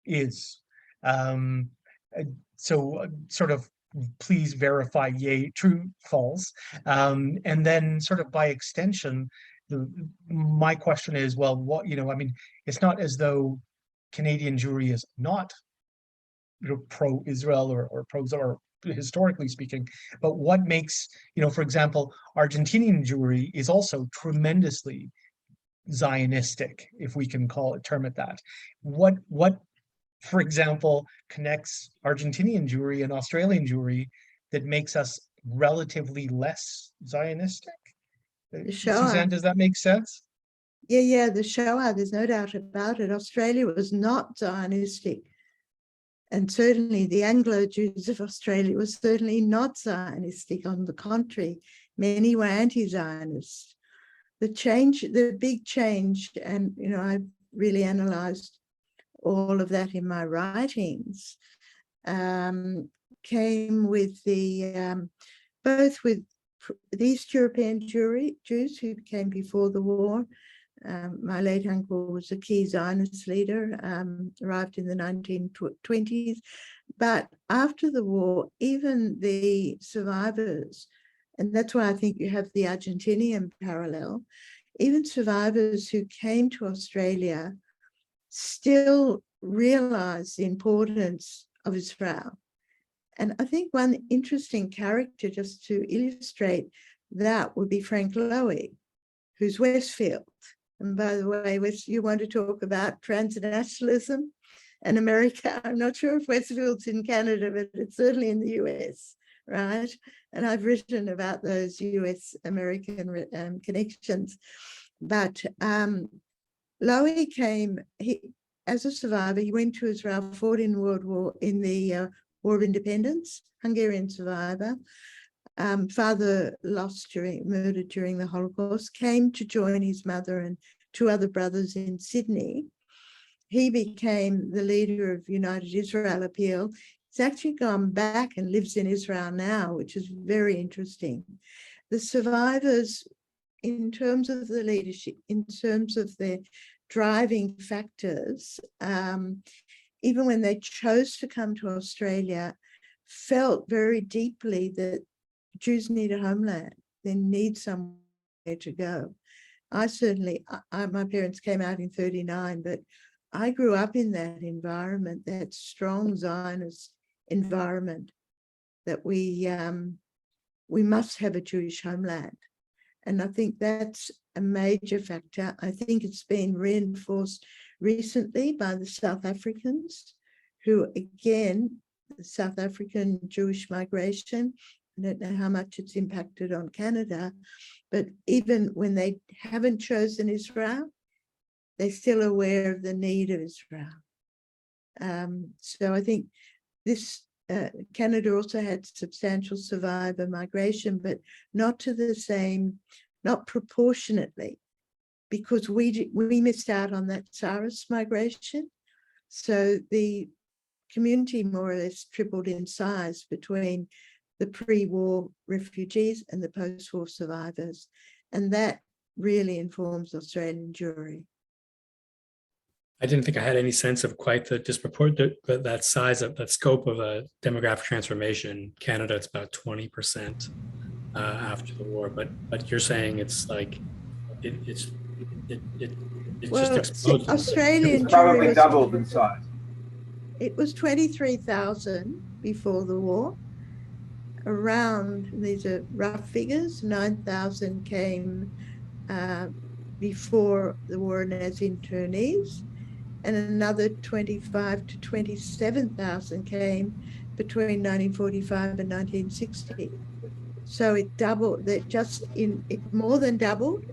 [SPEAKER 5] is. So sort of please verify true, false. And then sort of by extension, my question is, well, what, I mean, it's not as though Canadian Jewry is not pro-Israel or pro, historically speaking, but what makes, for example, Argentinian Jewry is also tremendously Zionistic, if we can term it that. What, for example, connects Argentinian Jewry and Australian Jewry that makes us relatively less Zionistic? Suzanne, does that make sense?
[SPEAKER 3] Yeah, the Shoah, there's no doubt about it. Australia was not Zionistic. And certainly the Anglo-Jews of Australia was certainly not Zionistic. On the contrary, many were anti-Zionist. The big change, and I really analysed all of that in my writings, came with both with the East European Jews who came before the war. My late uncle was a key Zionist leader, arrived in the 1920s. But after the war, even the survivors, and that's why I think you have the Argentinian parallel, even survivors who came to Australia still realised the importance of Israel. And I think one interesting character, just to illustrate that, would be Frank Lowy, who's Westfield. And by the way, you want to talk about transnationalism and America. I'm not sure if Westfield's in Canada, but it's certainly in the US, right? And I've written about those US-American connections. But Lowy came, as a survivor, he went to Israel, fought in the War of Independence, Hungarian survivor. Father murdered during the Holocaust, came to join his mother and two other brothers in Sydney. He became the leader of United Israel Appeal. He's actually gone back and lives in Israel now, which is very interesting. The survivors, in terms of the leadership, in terms of their driving factors, even when they chose to come to Australia, felt very deeply that Jews need a homeland. They need somewhere to go. I certainly, my parents came out in 1939, but I grew up in that environment, that strong Zionist environment, that we must have a Jewish homeland. And I think that's a major factor. I think it's been reinforced recently by the South Africans, who, again, the South African Jewish migration, I don't know how much it's impacted on Canada, but even when they haven't chosen Israel, they're still aware of the need of Israel. So I think Canada also had substantial survivor migration, but not to the same, not proportionately, because we missed out on that Tsarist migration. So the community more or less tripled in size between the pre-war refugees and the post-war survivors. And that really informs Australian Jewry.
[SPEAKER 1] I didn't think I had any sense of quite the disproportionate, that size of that scope of a demographic transformation. In Canada, it's about 20% after the war, but you're saying it's like it's
[SPEAKER 3] well,
[SPEAKER 1] just exploded.
[SPEAKER 3] Australian
[SPEAKER 2] It's probably
[SPEAKER 3] Jewry
[SPEAKER 2] doubled in size.
[SPEAKER 3] It was 23,000 before the war. Around, these are rough figures, 9,000 came before the war and as internees, and another 25 to 27,000 came between 1945 and 1960. So it doubled, it more than doubled,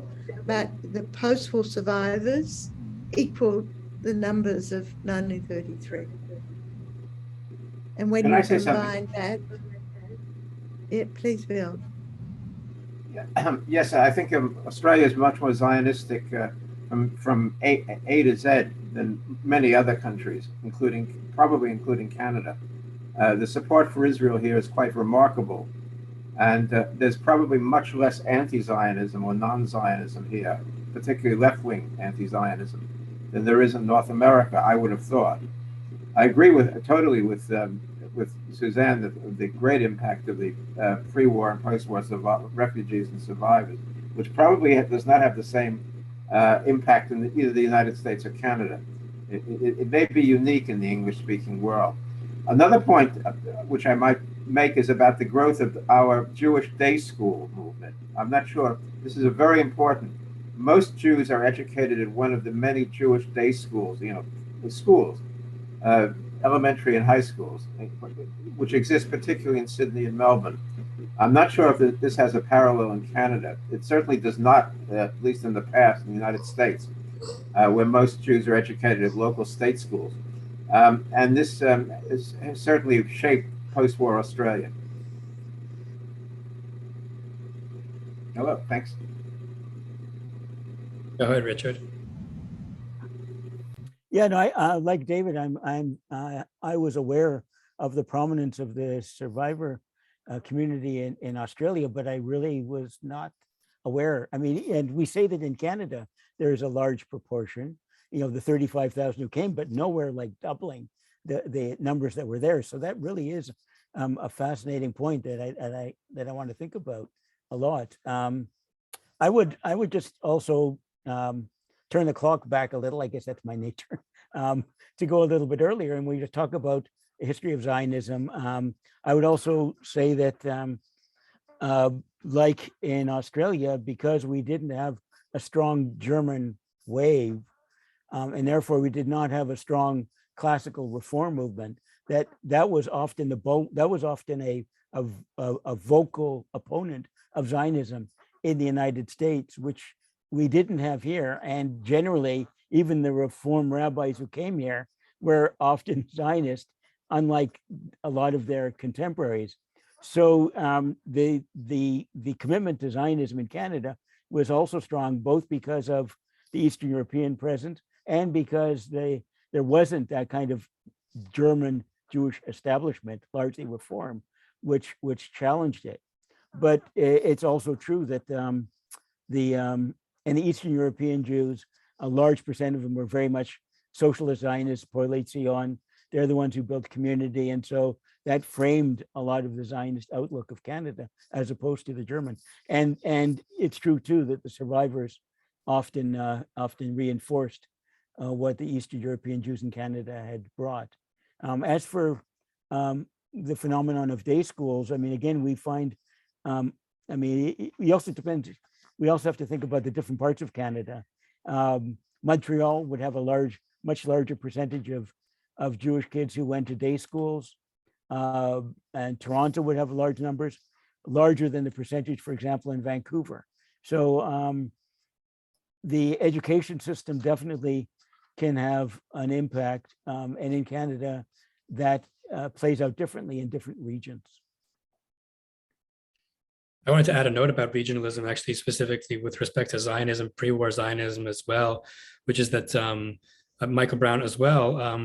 [SPEAKER 3] but the post-war survivors equaled the numbers of 1933. And when
[SPEAKER 2] Can
[SPEAKER 3] you
[SPEAKER 2] I say
[SPEAKER 3] combine
[SPEAKER 2] something?
[SPEAKER 3] that, yeah, please, Bill.
[SPEAKER 2] Yes, I think Australia is much more Zionistic from A to Z than many other countries, probably including Canada. The support for Israel here is quite remarkable, and there's probably much less anti-Zionism or non-Zionism here, particularly left-wing anti-Zionism, than there is in North America, I would have thought. I agree totally with Suzanne the great impact of the pre-war and post-war refugees and survivors, which probably does not have the same impact in either the United States or Canada. It may be unique in the English-speaking world. Another point which I might make is about the growth of our Jewish day school movement. I'm not sure. This is a very important. Most Jews are educated in one of the many Jewish day schools, schools. Elementary and high schools, which exist particularly in Sydney and Melbourne. I'm not sure if this has a parallel in Canada. It certainly does not, at least in the past, in the United States, where most Jews are educated at local state schools. And this has certainly shaped post-war Australia. Hello, thanks.
[SPEAKER 1] Go ahead, Richard.
[SPEAKER 4] Yeah, no, I like David. I was aware of the prominence of the survivor community in Australia, but I really was not aware. I mean, and we say that in Canada there is a large proportion, the 35,000 who came, but nowhere like doubling the numbers that were there. So that really is a fascinating point that I want to think about a lot. I would just also turn the clock back a little. I guess that's my nature, to go a little bit earlier, and we just talk about the history of Zionism. I would also say that, like in Australia, because we didn't have a strong German wave, and therefore we did not have a strong classical reform movement, that was often a vocal opponent of Zionism in the United States, which we didn't have here. And generally, even the reform rabbis who came here were often Zionist, unlike a lot of their contemporaries. So the commitment to Zionism in Canada was also strong, both because of the Eastern European presence and because there wasn't that kind of German Jewish establishment, largely reform, which challenged it. But it's also true that and the Eastern European Jews, a large percent of them were very much socialist Zionists, Poilei Zion. They're the ones who built community. And so that framed a lot of the Zionist outlook of Canada, as opposed to the German. And it's true too that the survivors often reinforced what the Eastern European Jews in Canada had brought. As for the phenomenon of day schools, I mean, again, we find, we also have to think about the different parts of Canada. Montreal would have a much larger percentage of Jewish kids who went to day schools, and Toronto would have large numbers, larger than the percentage, for example, in Vancouver. So the education system definitely can have an impact, and in Canada, that plays out differently in different regions.
[SPEAKER 1] I wanted to add a note about regionalism, actually, specifically with respect to Zionism, pre-war Zionism as well, which is that Michael Brown as well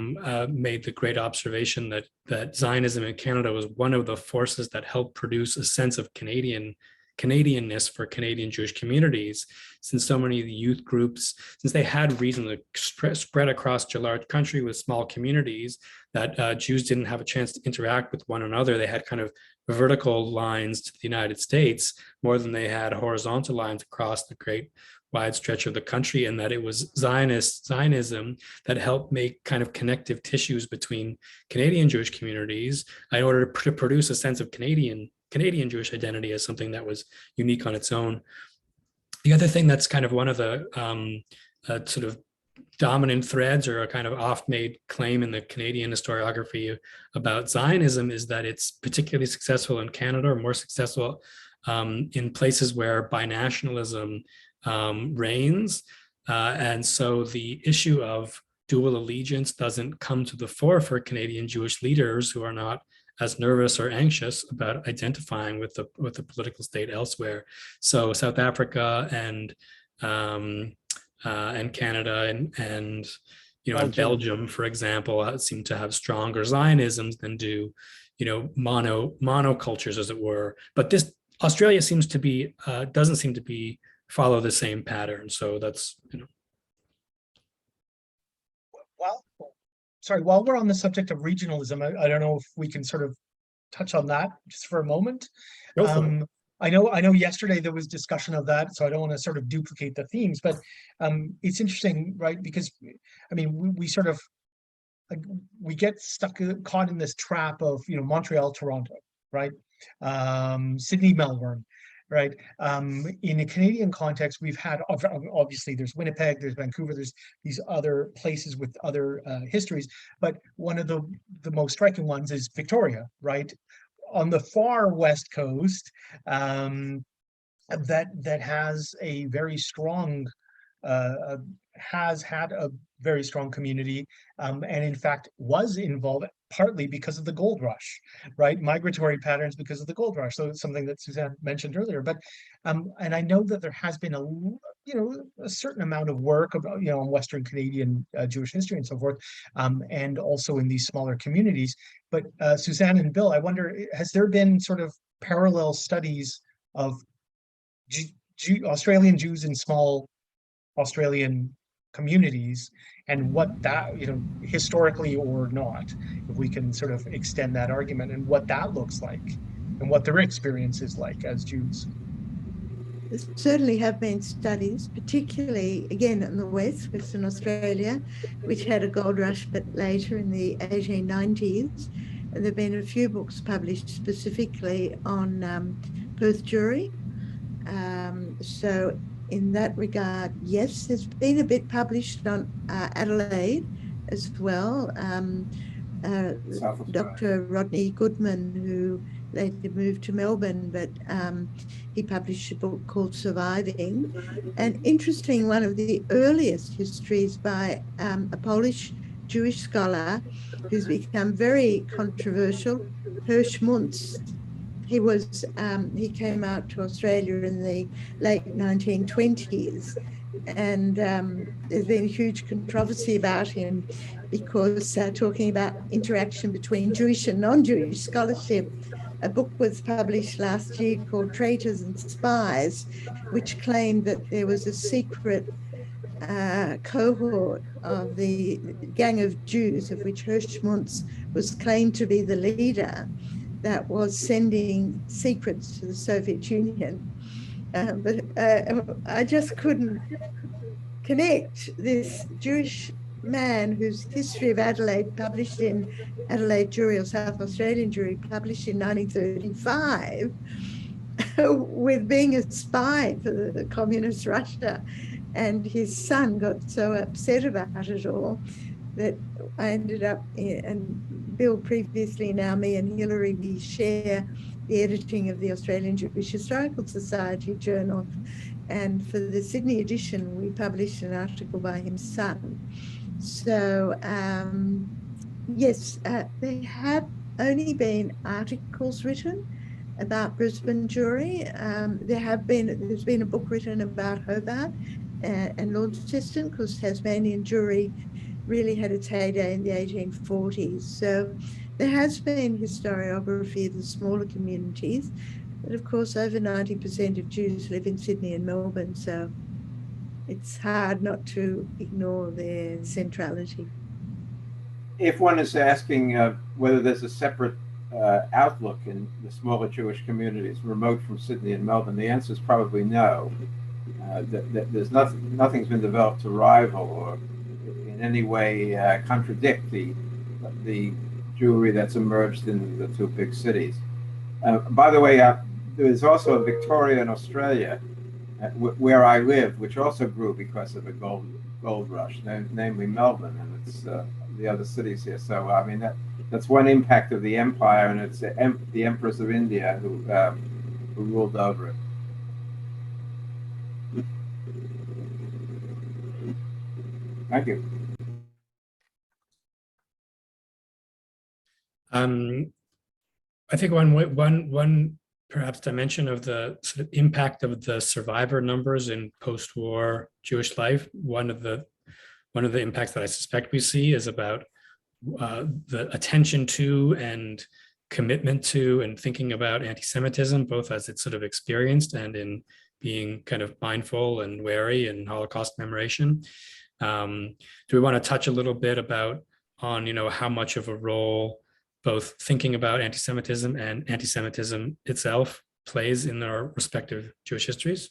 [SPEAKER 1] made the great observation that Zionism in Canada was one of the forces that helped produce a sense of Canadianness for Canadian Jewish communities, since so many of the youth groups, since they had reason to spread across a large country with small communities, that Jews didn't have a chance to interact with one another. They had kind of vertical lines to the United States more than they had horizontal lines across the great wide stretch of the country, and that it was Zionism that helped make kind of connective tissues between Canadian Jewish communities in order to produce a sense of Canadian Jewish identity as something that was unique on its own. The other thing that's kind of one of the sort of dominant threads, or a kind of oft-made claim in the Canadian historiography about Zionism, is that it's particularly successful in Canada, or more successful in places where binationalism reigns. And so the issue of dual allegiance doesn't come to the fore for Canadian Jewish leaders, who are not as nervous or anxious about identifying with the political state elsewhere. So South Africa and Canada and and Belgium, for example, seem to have stronger Zionisms than do monocultures, as it were. But this Australia seems to be doesn't seem to be follow the same pattern. So that's
[SPEAKER 5] Well, sorry, while we're on the subject of regionalism, I don't know if we can sort of touch on that just for a moment. I know yesterday there was discussion of that, so I don't want to sort of duplicate the themes, but it's interesting, right? Because I mean, we sort of we get caught in this trap of Montreal, Toronto, right? Sydney, Melbourne, right? In a Canadian context, we've had, obviously there's Winnipeg, there's Vancouver, there's these other places with other histories, but one of the most striking ones is Victoria, right? On the far west coast, that has a very strong, has had a very strong community, and in fact was involved partly because of the gold rush, right? Migratory patterns because of the gold rush. So it's something that Suzanne mentioned earlier. But and I know that there has been a certain amount of work about on Western Canadian Jewish history and so forth, and also in these smaller communities. But Suzanne and Bill, I wonder, has there been sort of parallel studies of Australian Jews in small Australian communities, and what that, historically or not, if we can sort of extend that argument, and what that looks like and what their experience is like as Jews?
[SPEAKER 3] There certainly have been studies, particularly again in the West, Western Australia, which had a gold rush but later in the 1890s. And there have been a few books published specifically on Perth Jewry. So in that regard, yes, there's been a bit published on Adelaide as well. Dr. Rodney Goodman, who later moved to Melbourne, but he published a book called Surviving. And interesting, one of the earliest histories by a Polish Jewish scholar who's become very controversial, Hirsch Muntz. He came out to Australia in the late 1920s, and there's been a huge controversy about him because talking about interaction between Jewish and non-Jewish scholarship. A book was published last year called Traitors and Spies, which claimed that there was a secret cohort of the gang of Jews, of which Hirsch Muntz was claimed to be the leader, that was sending secrets to the Soviet Union. But I just couldn't connect this Jewish man whose History of Adelaide, published in Adelaide Jewry, or South Australian Jewry, published in 1935, with being a spy for the communist Russia. And his son got so upset about it all that I ended up, and Bill previously, now me and Hilary, we share the editing of the Australian Jewish Historical Society journal. And for the Sydney edition, we published an article by his son. So yes, there have only been articles written about Brisbane Jewry. There's been a book written about Hobart and Launceston, because Tasmanian Jewry really had its heyday in the 1840s. So there has been historiography of the smaller communities, but of course over 90% of Jews live in Sydney and Melbourne, so it's hard not to ignore their centrality.
[SPEAKER 2] If one is asking whether there's a separate outlook in the smaller Jewish communities remote from Sydney and Melbourne, the answer is probably no. There's nothing's been developed to rival or in any way contradict the Jewry that's emerged in the two big cities. By the way, there is also a Victoria in Australia, where I live, which also grew because of the gold rush, namely Melbourne, and it's the other cities here. So I mean that's one impact of the empire, and it's the emperors of India who ruled over it. Thank you.
[SPEAKER 1] I think one perhaps dimension of the sort of impact of the survivor numbers in post-war Jewish life, one of the impacts that I suspect we see is about the attention to and commitment to and thinking about anti-Semitism, both as it's sort of experienced and in being kind of mindful and wary in Holocaust commemoration. Do we want to touch a little bit about on, how much of a role both thinking about anti-Semitism and anti-Semitism itself plays in our respective Jewish histories?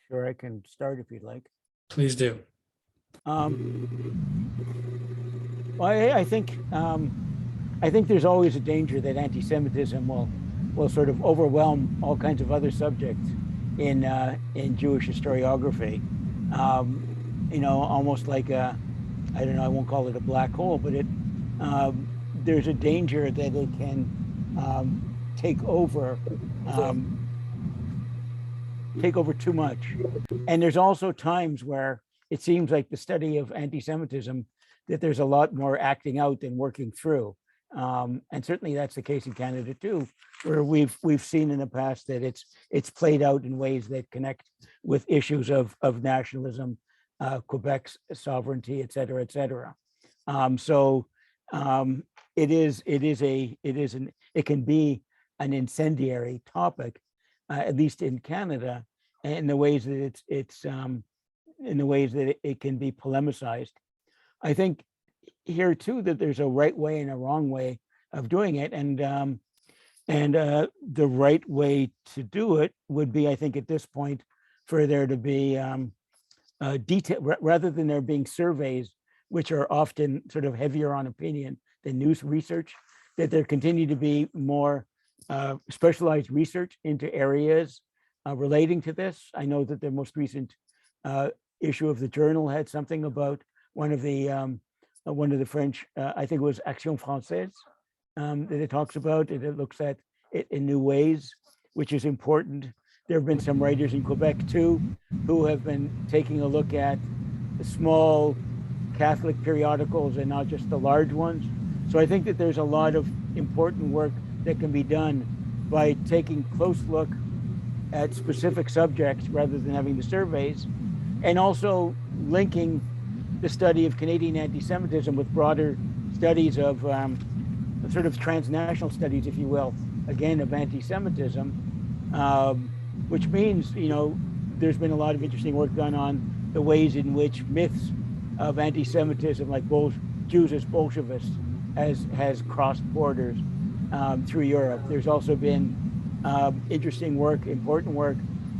[SPEAKER 4] Sure, I can start if you'd like.
[SPEAKER 1] Please do.
[SPEAKER 4] Well, I think there's always a danger that anti-Semitism will sort of overwhelm all kinds of other subjects in Jewish historiography. Almost like I don't know, I won't call it a black hole, but there's a danger that it can take over too much. And there's also times where it seems like the study of anti-Semitism that there's a lot more acting out than working through. And certainly that's the case in Canada too, where we've seen in the past that it's played out in ways that connect with issues of nationalism, Quebec's sovereignty, et cetera, et cetera. It can be an incendiary topic, at least in Canada, in the ways that it can be polemicized. I think here too that there's a right way and a wrong way of doing it, and the right way to do it would be, I think, at this point, for there to be detail rather than there being surveys, which are often sort of heavier on opinion than news research, that there continue to be more specialized research into areas relating to this. I know that the most recent issue of the journal had something about one of the French, I think it was Action Française, that it talks about, it looks at it in new ways, which is important. There have been some writers in Quebec too, who have been taking a look at the small Catholic periodicals and not just the large ones. So I think that there's a lot of important work that can be done by taking close look at specific subjects rather than having the surveys, and also linking the study of Canadian anti-Semitism with broader studies of sort of transnational studies, if you will, again, of anti-Semitism, which means, there's been a lot of interesting work done on the ways in which myths of anti-Semitism, like Jews as Bolshevists, has crossed borders through Europe. There's also been interesting work, important work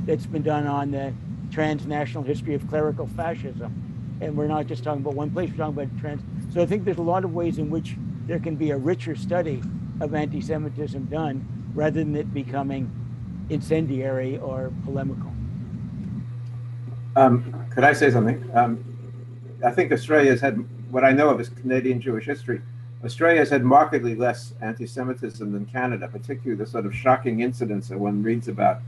[SPEAKER 4] that's been done on the transnational history of clerical fascism. And we're not just talking about one place, we're talking about So I think there's a lot of ways in which there can be a richer study of anti-Semitism done rather than it becoming incendiary or polemical.
[SPEAKER 2] Could I say something? I think Australia's had, what I know of is Canadian Jewish history, Australia's had markedly less anti-Semitism than Canada, particularly the sort of shocking incidents that one reads about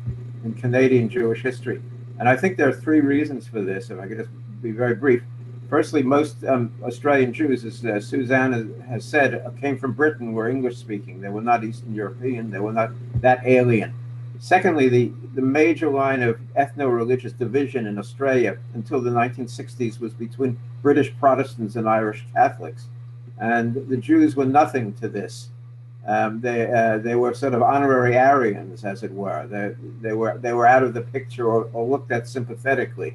[SPEAKER 2] in Canadian Jewish history. And I think there are three reasons for this, if I could just be very brief. Firstly, most Australian Jews, as Suzanne has said, came from Britain, were English speaking. They were not Eastern European. They were not that alien. Secondly, the major line of ethno-religious division in Australia until the 1960s was between British Protestants and Irish Catholics. And the Jews were nothing to this. They were sort of honorary Aryans, as it were. They were out of the picture or looked at sympathetically.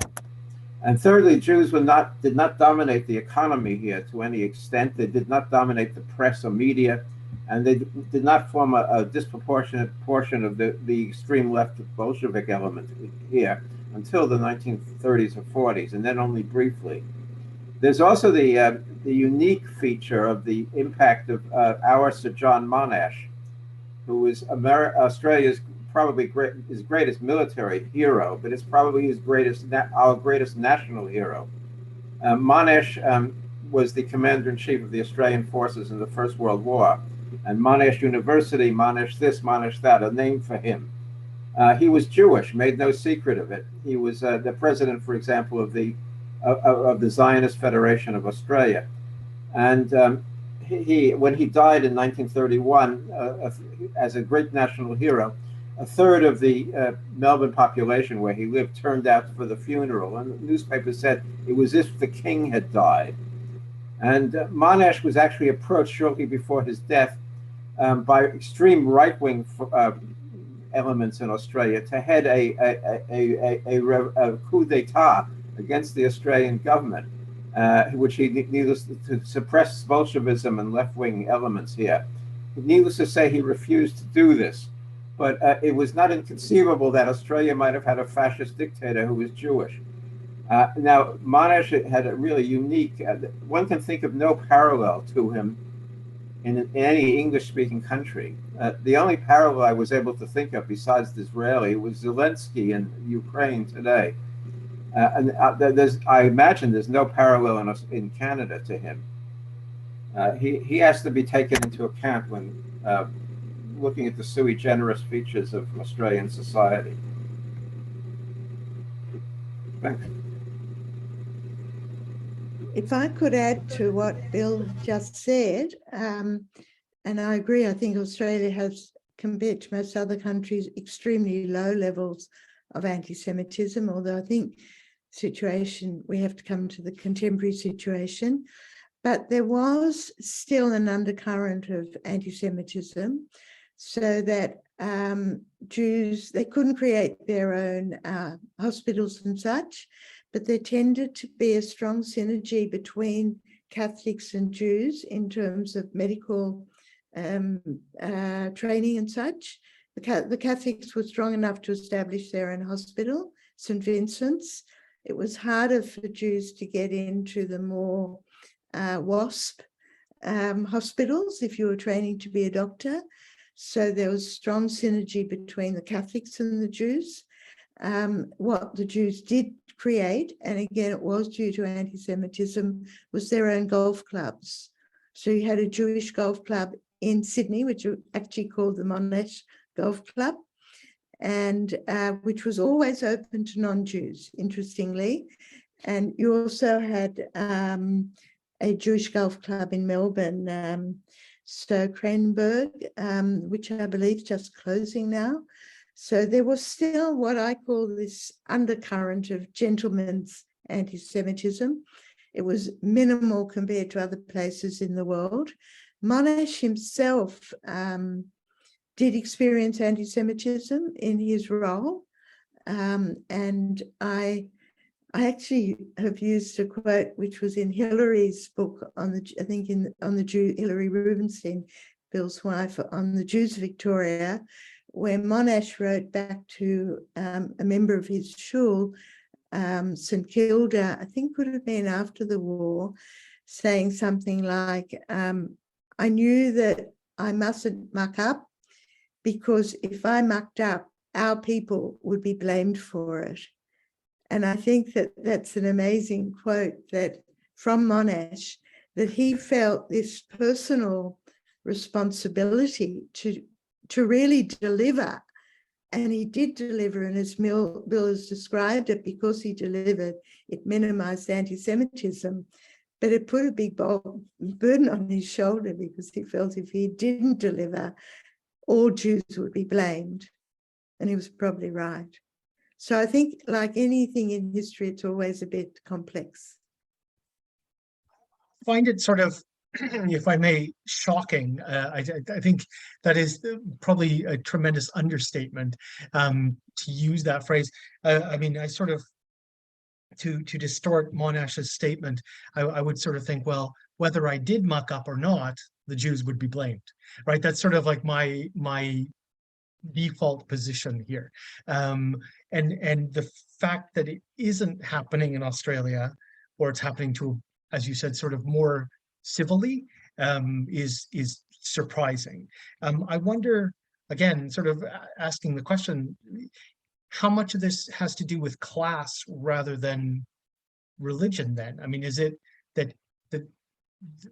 [SPEAKER 2] And thirdly, Jews did not dominate the economy here to any extent. They did not dominate the press or media, and they did not form a disproportionate portion of the extreme left Bolshevik element here until the 1930s or 40s, and then only briefly. There's also the unique feature of the impact of our Sir John Monash, who is Australia's probably his greatest military hero, but it's probably his our greatest national hero. Monash was the commander-in-chief of the Australian forces in the First World War, and Monash University, Monash this, Monash that, a name for him. He was Jewish, made no secret of it. He was the president, for example, of the Zionist Federation of Australia. And when he died in 1931, as a great national hero, a third of the Melbourne population where he lived turned out for the funeral, and the newspaper said it was as if the king had died. And Monash was actually approached shortly before his death by extreme right-wing elements in Australia to head a coup d'etat against the Australian government, which he needless to suppress Bolshevism and left-wing elements here. Needless to say, he refused to do this. But it was not inconceivable that Australia might have had a fascist dictator who was Jewish. Now, Monash had a really unique, one can think of no parallel to him in any English-speaking country. The only parallel I was able to think of besides the Israeli was Zelensky in Ukraine today. I imagine there's no parallel in Canada to him. He has to be taken into account when looking at the sui generis features of Australian society. Thanks.
[SPEAKER 3] If I could add to what Bill just said, and I agree, I think Australia has, compared to most other countries, extremely low levels of anti-Semitism, although I think we have to come to the contemporary situation. But there was still an undercurrent of anti-Semitism, so that Jews, they couldn't create their own hospitals and such, but there tended to be a strong synergy between Catholics and Jews in terms of medical training and such. The Catholics were strong enough to establish their own hospital, St. Vincent's. It was harder for Jews to get into the more WASP hospitals if you were training to be a doctor. So there was strong synergy between the Catholics and the Jews. What the Jews did create, and again, it was due to anti-Semitism, was their own golf clubs. So you had a Jewish golf club in Sydney, which was actually called the Monash Golf Club, and which was always open to non-Jews, interestingly. And you also had a Jewish golf club in Melbourne, Kranenburg, which I believe is just closing now. So there was still what I call this undercurrent of gentlemen's anti-Semitism. It was minimal compared to other places in the world. Monash himself did experience anti-Semitism in his role. And I actually have used a quote which was in Hillary's book on the Hillary Rubinstein, Bill's wife, on the Jews of Victoria, where Monash wrote back to a member of his shul, St. Kilda, I think could have been after the war, saying something like, I knew that I mustn't muck up, because if I mucked up, our people would be blamed for it. And I think that that's an amazing quote that from Monash, that he felt this personal responsibility to really deliver. And he did deliver, and as Bill has described it, because he delivered, it minimized anti-Semitism, but it put a big burden on his shoulder, because he felt if he didn't deliver, all Jews would be blamed. And he was probably right. So I think, like anything in history, it's always a bit complex.
[SPEAKER 5] I find it sort of, if I may, shocking. I think that is probably a tremendous understatement to use that phrase. I mean, I sort of, to distort Monash's statement, I would sort of think, well, whether I did muck up or not, the Jews would be blamed, right? That's sort of like my default position here. And the fact that it isn't happening in Australia, or it's happening to, as you said, sort of more civilly, is surprising. I wonder again, sort of asking the question, how much of this has to do with class rather than religion then? I mean, is it that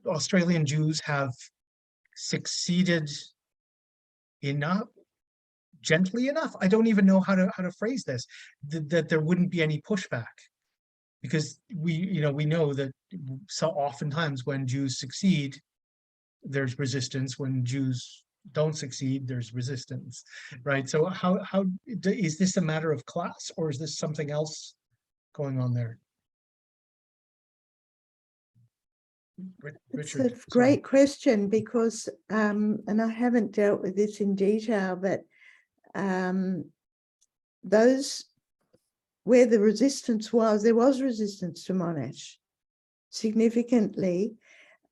[SPEAKER 5] Australian Jews have succeeded enough, gently enough? I don't even know how to phrase this, that there wouldn't be any pushback. Because we know that so oftentimes when Jews succeed, there's resistance. When Jews don't succeed, there's resistance, right? So how is this a matter of class, or is this something else going on there?
[SPEAKER 3] It's
[SPEAKER 5] Richard,
[SPEAKER 3] a great question, because, and I haven't dealt with this in detail, but those where the resistance was, there was resistance to Monash significantly.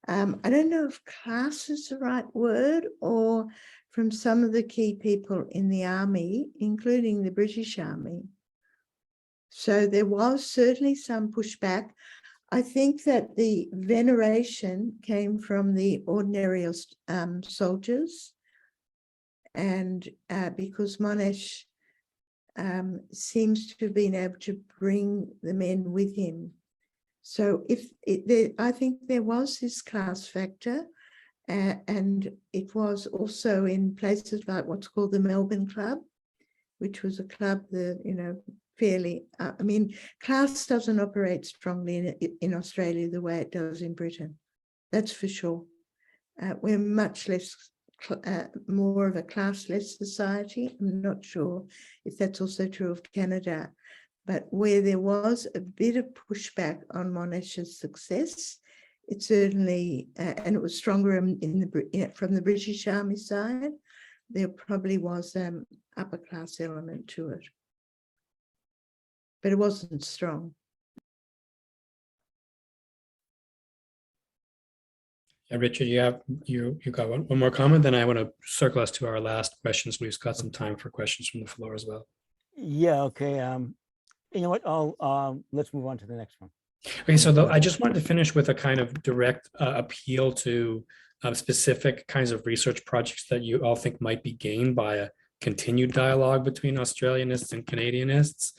[SPEAKER 3] I don't know if class is the right word, or from some of the key people in the army, including the British Army. So there was certainly some pushback. I think that the veneration came from the ordinary soldiers, and because Monash seems to have been able to bring the men with him. So I think there was this class factor, and it was also in places like what's called the Melbourne Club, which was a club that, fairly, I mean, class doesn't operate strongly in Australia the way it does in Britain. That's for sure. We're much less, more of a classless society. I'm not sure if that's also true of Canada, but where there was a bit of pushback on Monash's success, it certainly, and it was stronger from the British Army side, there probably was an upper class element to it, but it wasn't strong.
[SPEAKER 1] Yeah, Richard, you got one more comment, then I want to circle us to our last questions. We've got some time for questions from the floor as well.
[SPEAKER 4] Yeah, okay. You know what? Let's move on to the next one.
[SPEAKER 1] Okay, so I just wanted to finish with a kind of direct appeal to specific kinds of research projects that you all think might be gained by a continued dialogue between Australianists and Canadianists.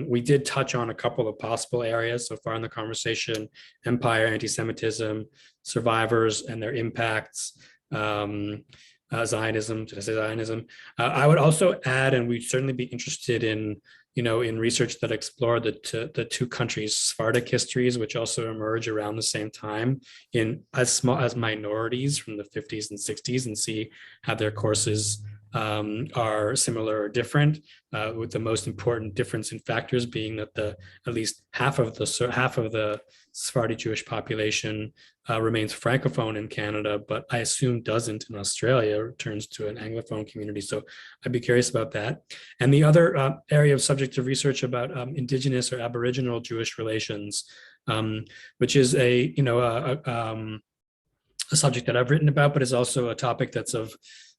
[SPEAKER 1] We did touch on a couple of possible areas so far in the conversation: empire, anti-Semitism, survivors and their impacts, Zionism. Did I say Zionism? I would also add, and we'd certainly be interested in, in research that explored the two countries' Sephardic histories, which also emerge around the same time in as small as minorities from the 50s and 60s, and see how their courses are similar or different, with the most important difference in factors being that at least half of the Sephardi Jewish population remains Francophone in Canada, but I assume doesn't in Australia, returns to an Anglophone community. So I'd be curious about that. And the other area of subject of research about Indigenous or Aboriginal Jewish relations, which is a subject that I've written about, but is also a topic that's of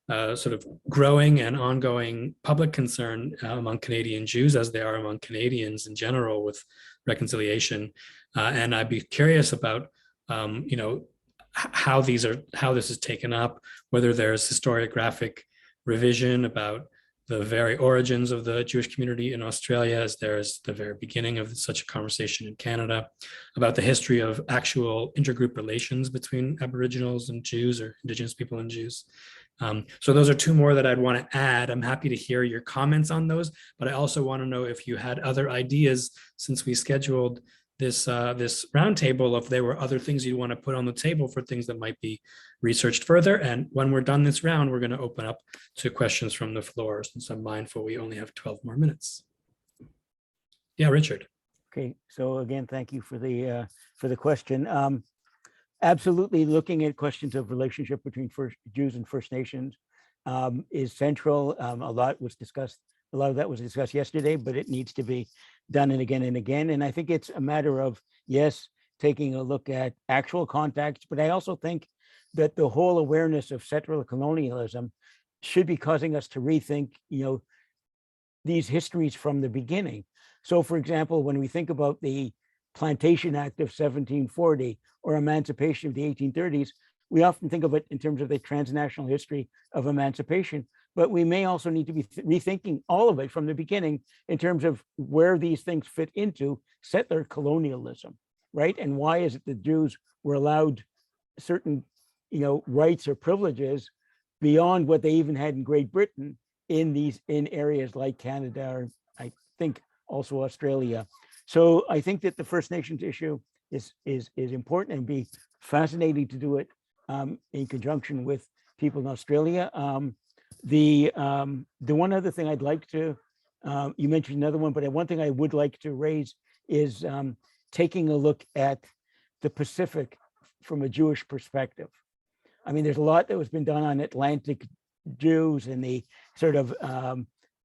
[SPEAKER 1] sort of growing and ongoing public concern among Canadian Jews, as they are among Canadians in general, with reconciliation. And I'd be curious about, how this is taken up, whether there's historiographic revision about the very origins of the Jewish community in Australia, as there's the very beginning of such a conversation in Canada, about the history of actual intergroup relations between Aboriginals and Jews, or Indigenous people and Jews. So those are two more that I'd want to add. I'm happy to hear your comments on those, but I also want to know if you had other ideas, since we scheduled this roundtable, if there were other things you want to put on the table for things that might be researched further. And when we're done this round, we're going to open up to questions from the floor, since I'm mindful we only have 12 more minutes. Yeah, Richard.
[SPEAKER 4] Okay, so again, thank you for the question. Absolutely, looking at questions of relationship between Jews and First Nations is central. A lot of that was discussed yesterday, but it needs to be done and again and again. And I think it's a matter of, yes, taking a look at actual contacts, but I also think that the whole awareness of settler colonialism should be causing us to rethink, these histories from the beginning. So, for example, when we think about the Plantation Act of 1740 or emancipation of the 1830s, we often think of it in terms of the transnational history of emancipation. but we may also need to be rethinking all of it from the beginning in terms of where these things fit into settler colonialism, right? And why is it that Jews were allowed certain, rights or privileges beyond what they even had in Great Britain in areas like Canada, or I think also Australia. So I think that the First Nations issue is important, and be fascinating to do it in conjunction with people in Australia. The one other thing I'd like to, you mentioned another one, but one thing I would like to raise is taking a look at the Pacific from a Jewish perspective. I mean, there's a lot that has been done on Atlantic Jews and the sort of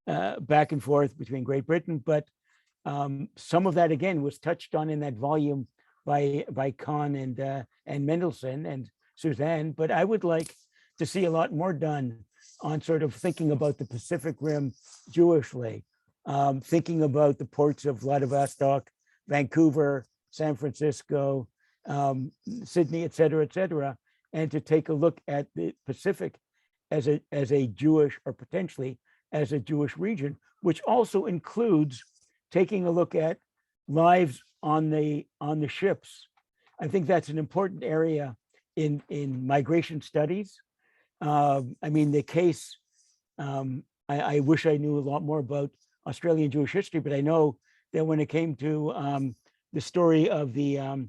[SPEAKER 4] back and forth between Great Britain, but some of that again was touched on in that volume by Kahn and Mendelssohn and Suzanne. But I would like to see a lot more done on sort of thinking about the Pacific Rim Jewishly, thinking about the ports of Vladivostok, Vancouver, San Francisco, Sydney, et cetera, and to take a look at the Pacific as a Jewish, or potentially as a Jewish region, which also includes taking a look at lives on the ships. I think that's an important area in migration studies. I mean, the case, I wish I knew a lot more about Australian Jewish history, but I know that when it came to the story of the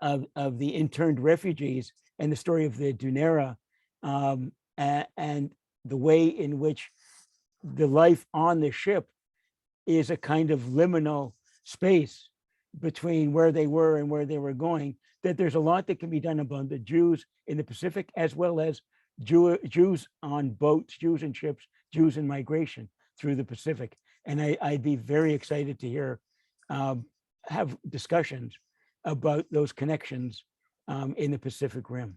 [SPEAKER 4] interned refugees and the story of the Dunera, and the way in which the life on the ship is a kind of liminal space between where they were and where they were going, that there's a lot that can be done about the Jews in the Pacific, as well as Jews on boats, Jews in ships, Jews in migration through the Pacific. And I'd be very excited to hear, have discussions about those connections in the Pacific Rim.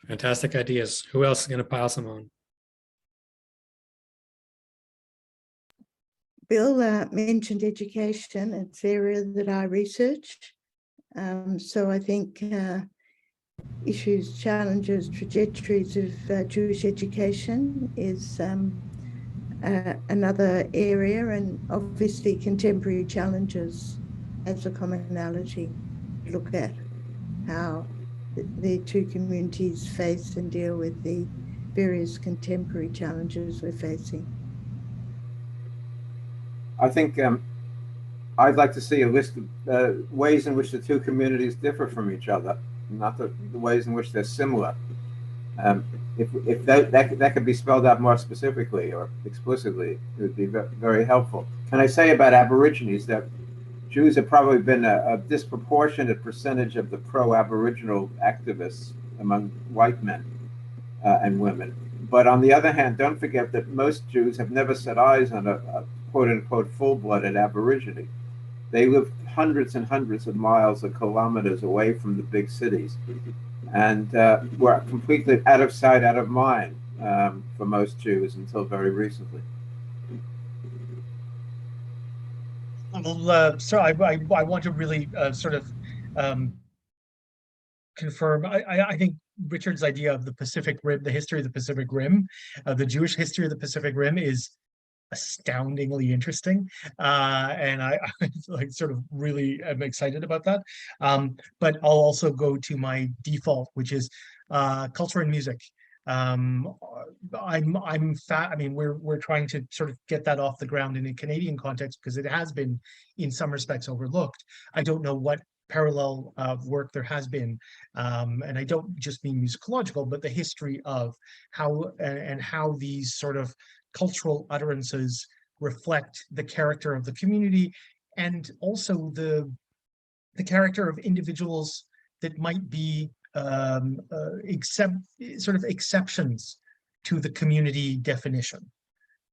[SPEAKER 1] Fantastic ideas. Who else is going to pile some on?
[SPEAKER 3] Bill mentioned education. It's the area that I researched. So I think issues, challenges, trajectories of Jewish education is another area, and obviously contemporary challenges as a commonality. Look at how the two communities face and deal with the various contemporary challenges we're facing.
[SPEAKER 2] I think I'd like to see a list of ways in which the two communities differ from each other, not the ways in which they're similar. If that could be spelled out more specifically or explicitly, it would be very helpful. Can I say about Aborigines that Jews have probably been a disproportionate percentage of the pro-Aboriginal activists among white men and women. But on the other hand, don't forget that most Jews have never set eyes on a quote-unquote full-blooded Aborigine. They live hundreds and hundreds of miles or kilometers away from the big cities, and were completely out of sight, out of mind for most Jews until very recently.
[SPEAKER 5] Well, so I want to really sort of confirm. I think Richard's idea of the Pacific Rim, the history of the Pacific Rim, the Jewish history of the Pacific Rim, is astoundingly interesting, and I like sort of really am excited about that. But I'll also go to my default, which is culture and music. I mean, we're trying to sort of get that off the ground in a Canadian context because it has been, in some respects, overlooked. I don't know what parallel work there has been, and I don't just mean musicological, but the history of how these sort of cultural utterances reflect the character of the community, and also the character of individuals that might be exceptions to the community definition,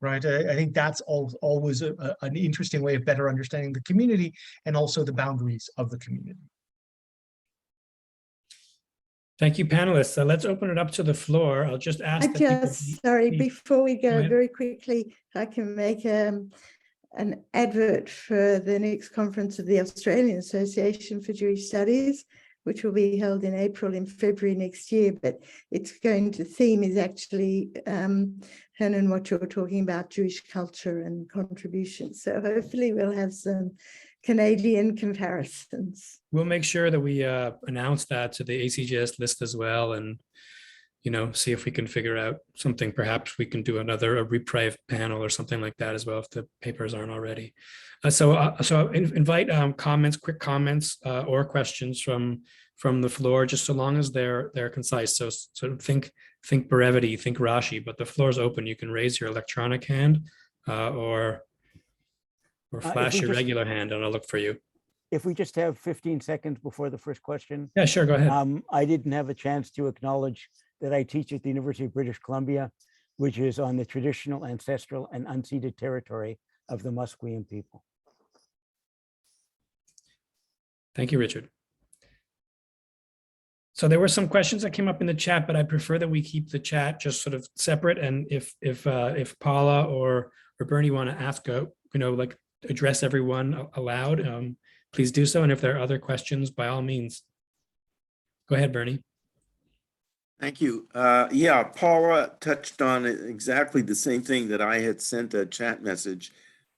[SPEAKER 5] right? I think that's always an interesting way of better understanding the community and also the boundaries of the community.
[SPEAKER 1] Thank you, panelists. Let's open it up to the floor. I'll just ask.
[SPEAKER 3] Before we go, very quickly, I can make an advert for the next conference of the Australian Association for Jewish Studies, which will be held in April and February next year. But the theme is actually, Hernan, what you're talking about, Jewish culture and contributions. So hopefully we'll have some Canadian comparisons.
[SPEAKER 1] We'll make sure that we announce that to the ACJS list as well, and see if we can figure out something. Perhaps we can do a reprieve panel or something like that as well if the papers aren't already. So invite quick comments or questions from the floor, just so long as they're concise. So think brevity, think Rashi, but the floor is open. You can raise your electronic hand or flash your regular hand, and I'll look for you.
[SPEAKER 4] If we just have 15 seconds before the first question.
[SPEAKER 1] Yeah, sure, go ahead.
[SPEAKER 4] I didn't have a chance to acknowledge that I teach at the University of British Columbia, which is on the traditional, ancestral, and unceded territory of the Musqueam people.
[SPEAKER 1] Thank you, Richard. So there were some questions that came up in the chat, but I prefer that we keep the chat just sort of separate. And if Paula or Bernie want to ask, address everyone aloud, please do so. And if there are other questions, by all means, go ahead, Bernie.
[SPEAKER 6] Thank you. Yeah, Paula touched on exactly the same thing that I had sent a chat message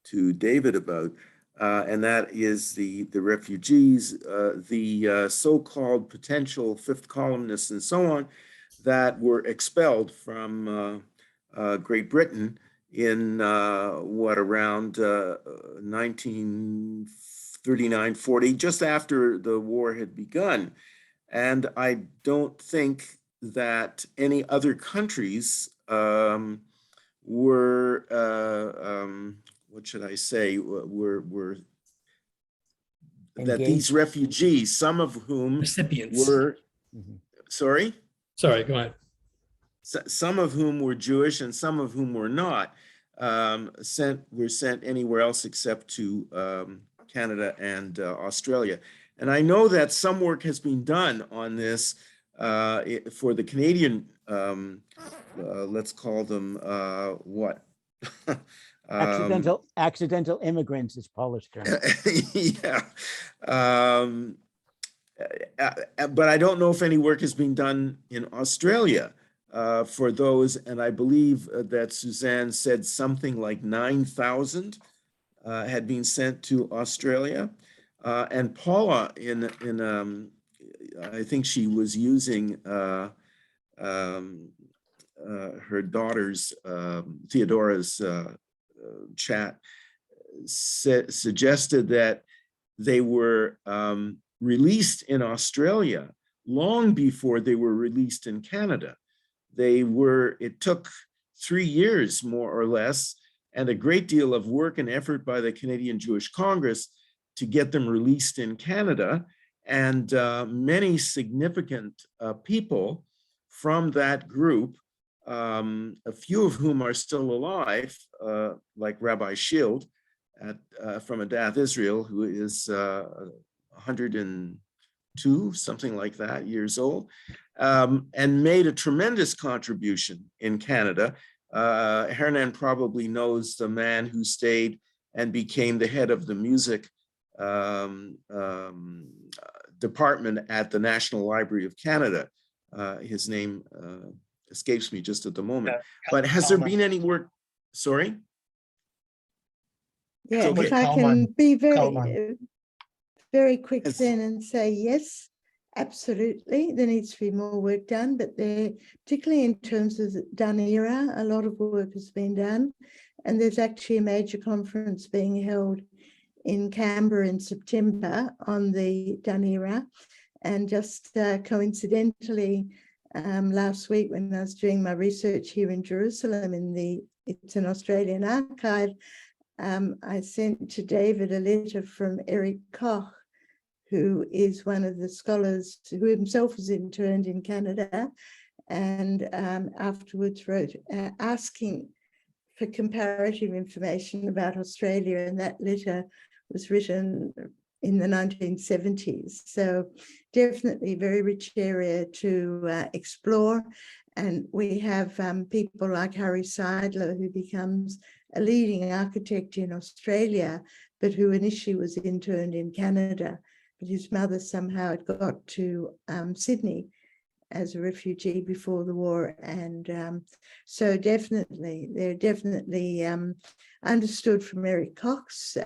[SPEAKER 6] to David about, and that is the refugees, the so-called potential fifth columnists and so on that were expelled from Great Britain in around 1939-40, just after the war had begun. And I don't think that any other countries were, what should I say, were that these refugees, some of whom
[SPEAKER 1] recipients
[SPEAKER 6] were, sorry?
[SPEAKER 1] Sorry, go ahead.
[SPEAKER 6] Some of whom were Jewish and some of whom were not, were sent anywhere else except to Canada and Australia. And I know that some work has been done on this for the Canadian, let's call them what?
[SPEAKER 4] accidental immigrants is Paula's term.
[SPEAKER 6] Yeah. But I don't know if any work has been done in Australia for those. And I believe that Suzanne said something like 9,000 had been sent to Australia. And Paula, I think she was using her daughter's, Theodora's chat, suggested that they were released in Australia long before they were released in Canada. It took 3 years, more or less, and a great deal of work and effort by the Canadian Jewish Congress to get them released in Canada. And many significant people from that group, a few of whom are still alive, like Rabbi Shield from Adath, Israel, who is 102, something like that, years old, and made a tremendous contribution in Canada. Hernan probably knows the man who stayed and became the head of the music department at the National Library of Canada. His name escapes me just at the moment. But has there been any work? Sorry?
[SPEAKER 3] Yeah,
[SPEAKER 6] Okay.
[SPEAKER 3] if I can be very quick then and say yes, absolutely. There needs to be more work done, but particularly in terms of the Dun era, a lot of work has been done. And there's actually a major conference being held in Canberra in September on the Dun era. And just coincidentally, last week when I was doing my research here in Jerusalem it's an Australian archive, I sent to David a letter from Eric Koch, who is one of the scholars who himself was interned in Canada, and afterwards wrote asking for comparative information about Australia, and that letter was written in the 1970s. So definitely very rich area to explore. And we have people like Harry Seidler, who becomes a leading architect in Australia, but who initially was interned in Canada. but his mother somehow had got to Sydney as a refugee before the war. And so definitely, they're definitely understood from Eric Cox's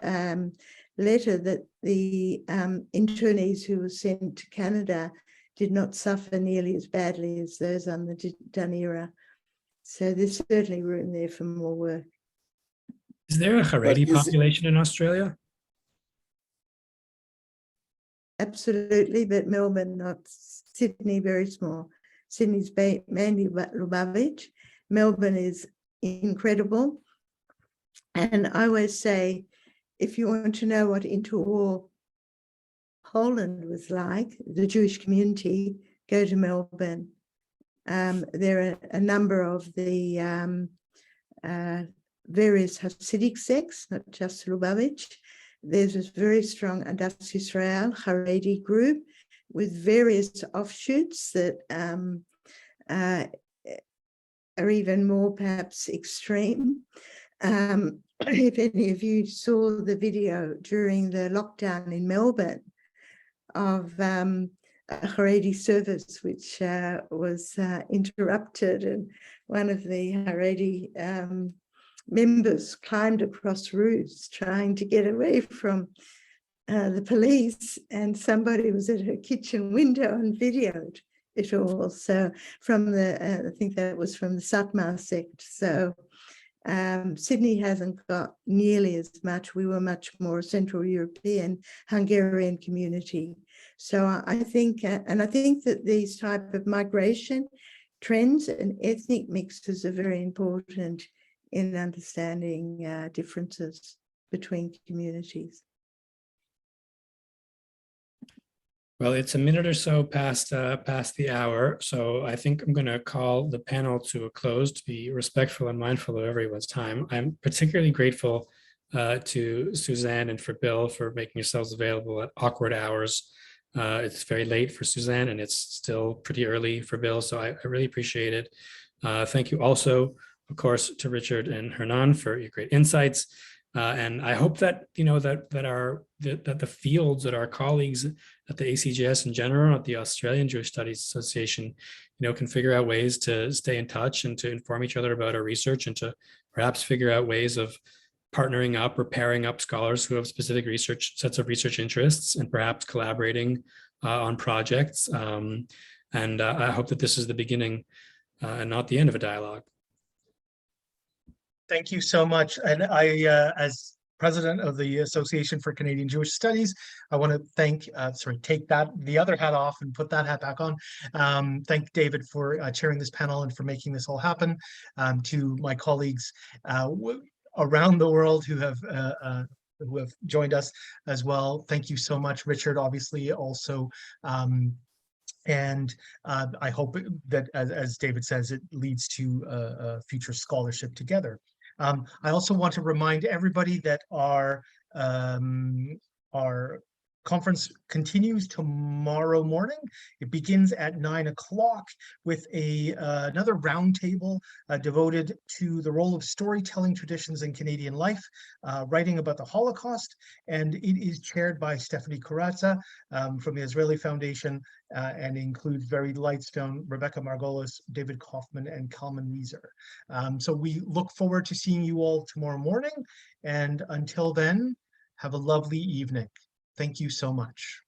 [SPEAKER 3] letter that the internees who were sent to Canada did not suffer nearly as badly as those on the Dunn era. So there's certainly room there for more work.
[SPEAKER 1] Is there a Haredi
[SPEAKER 6] is it-
[SPEAKER 1] population in Australia?
[SPEAKER 3] Absolutely, but Melbourne, not Sydney, very small. Sydney's mainly Lubavitch. Melbourne is incredible. And I always say, if you want to know what interwar Poland was like, the Jewish community, go to Melbourne. There are a number of the various Hasidic sects, not just Lubavitch. There's this very strong Adas Yisrael Haredi group with various offshoots that are even more perhaps extreme. If any of you saw the video during the lockdown in Melbourne of a Haredi service which was interrupted, and one of the Haredi members climbed across roofs trying to get away from the police, and somebody was at her kitchen window and videoed it all. So from the, I think that was from the Satmar sect. So Sydney hasn't got nearly as much. We were much more Central European, Hungarian community. So I think, and I think that these type of migration trends and ethnic mixes are very important in understanding differences between communities.
[SPEAKER 1] Well, it's a minute or so past the hour, so I think I'm going to call the panel to a close to be respectful and mindful of everyone's time. I'm particularly grateful to Suzanne and for Bill for making yourselves available at awkward hours. It's very late for Suzanne and it's still pretty early for Bill, so I really appreciate it. Thank you also, of course, to Richard and Hernan for your great insights. And I hope that that the fields that our colleagues at the ACJS in general, at the Australian Jewish Studies Association, can figure out ways to stay in touch and to inform each other about our research, and to perhaps figure out ways of partnering up or pairing up scholars who have specific sets of research interests, and perhaps collaborating on projects. And I hope that this is the beginning and not the end of a dialogue.
[SPEAKER 5] Thank you so much. And I, as president of the Association for Canadian Jewish Studies, I want to thank, take the other hat off and put that hat back on. Thank David for chairing this panel and for making this all happen. To my colleagues around the world who have joined us as well. Thank you so much, Richard, obviously also. And I hope that, as David says, it leads to future scholarship together. I also want to remind everybody that our conference continues tomorrow morning. It begins at 9 o'clock with another roundtable devoted to the role of storytelling traditions in Canadian life, writing about the Holocaust. And it is chaired by Stephanie Karatza from the Israeli Foundation, and includes Very Lightstone, Rebecca Margolis, David Koffman, and Kalman Wieser. So we look forward to seeing you all tomorrow morning. And until then, have a lovely evening. Thank you so much.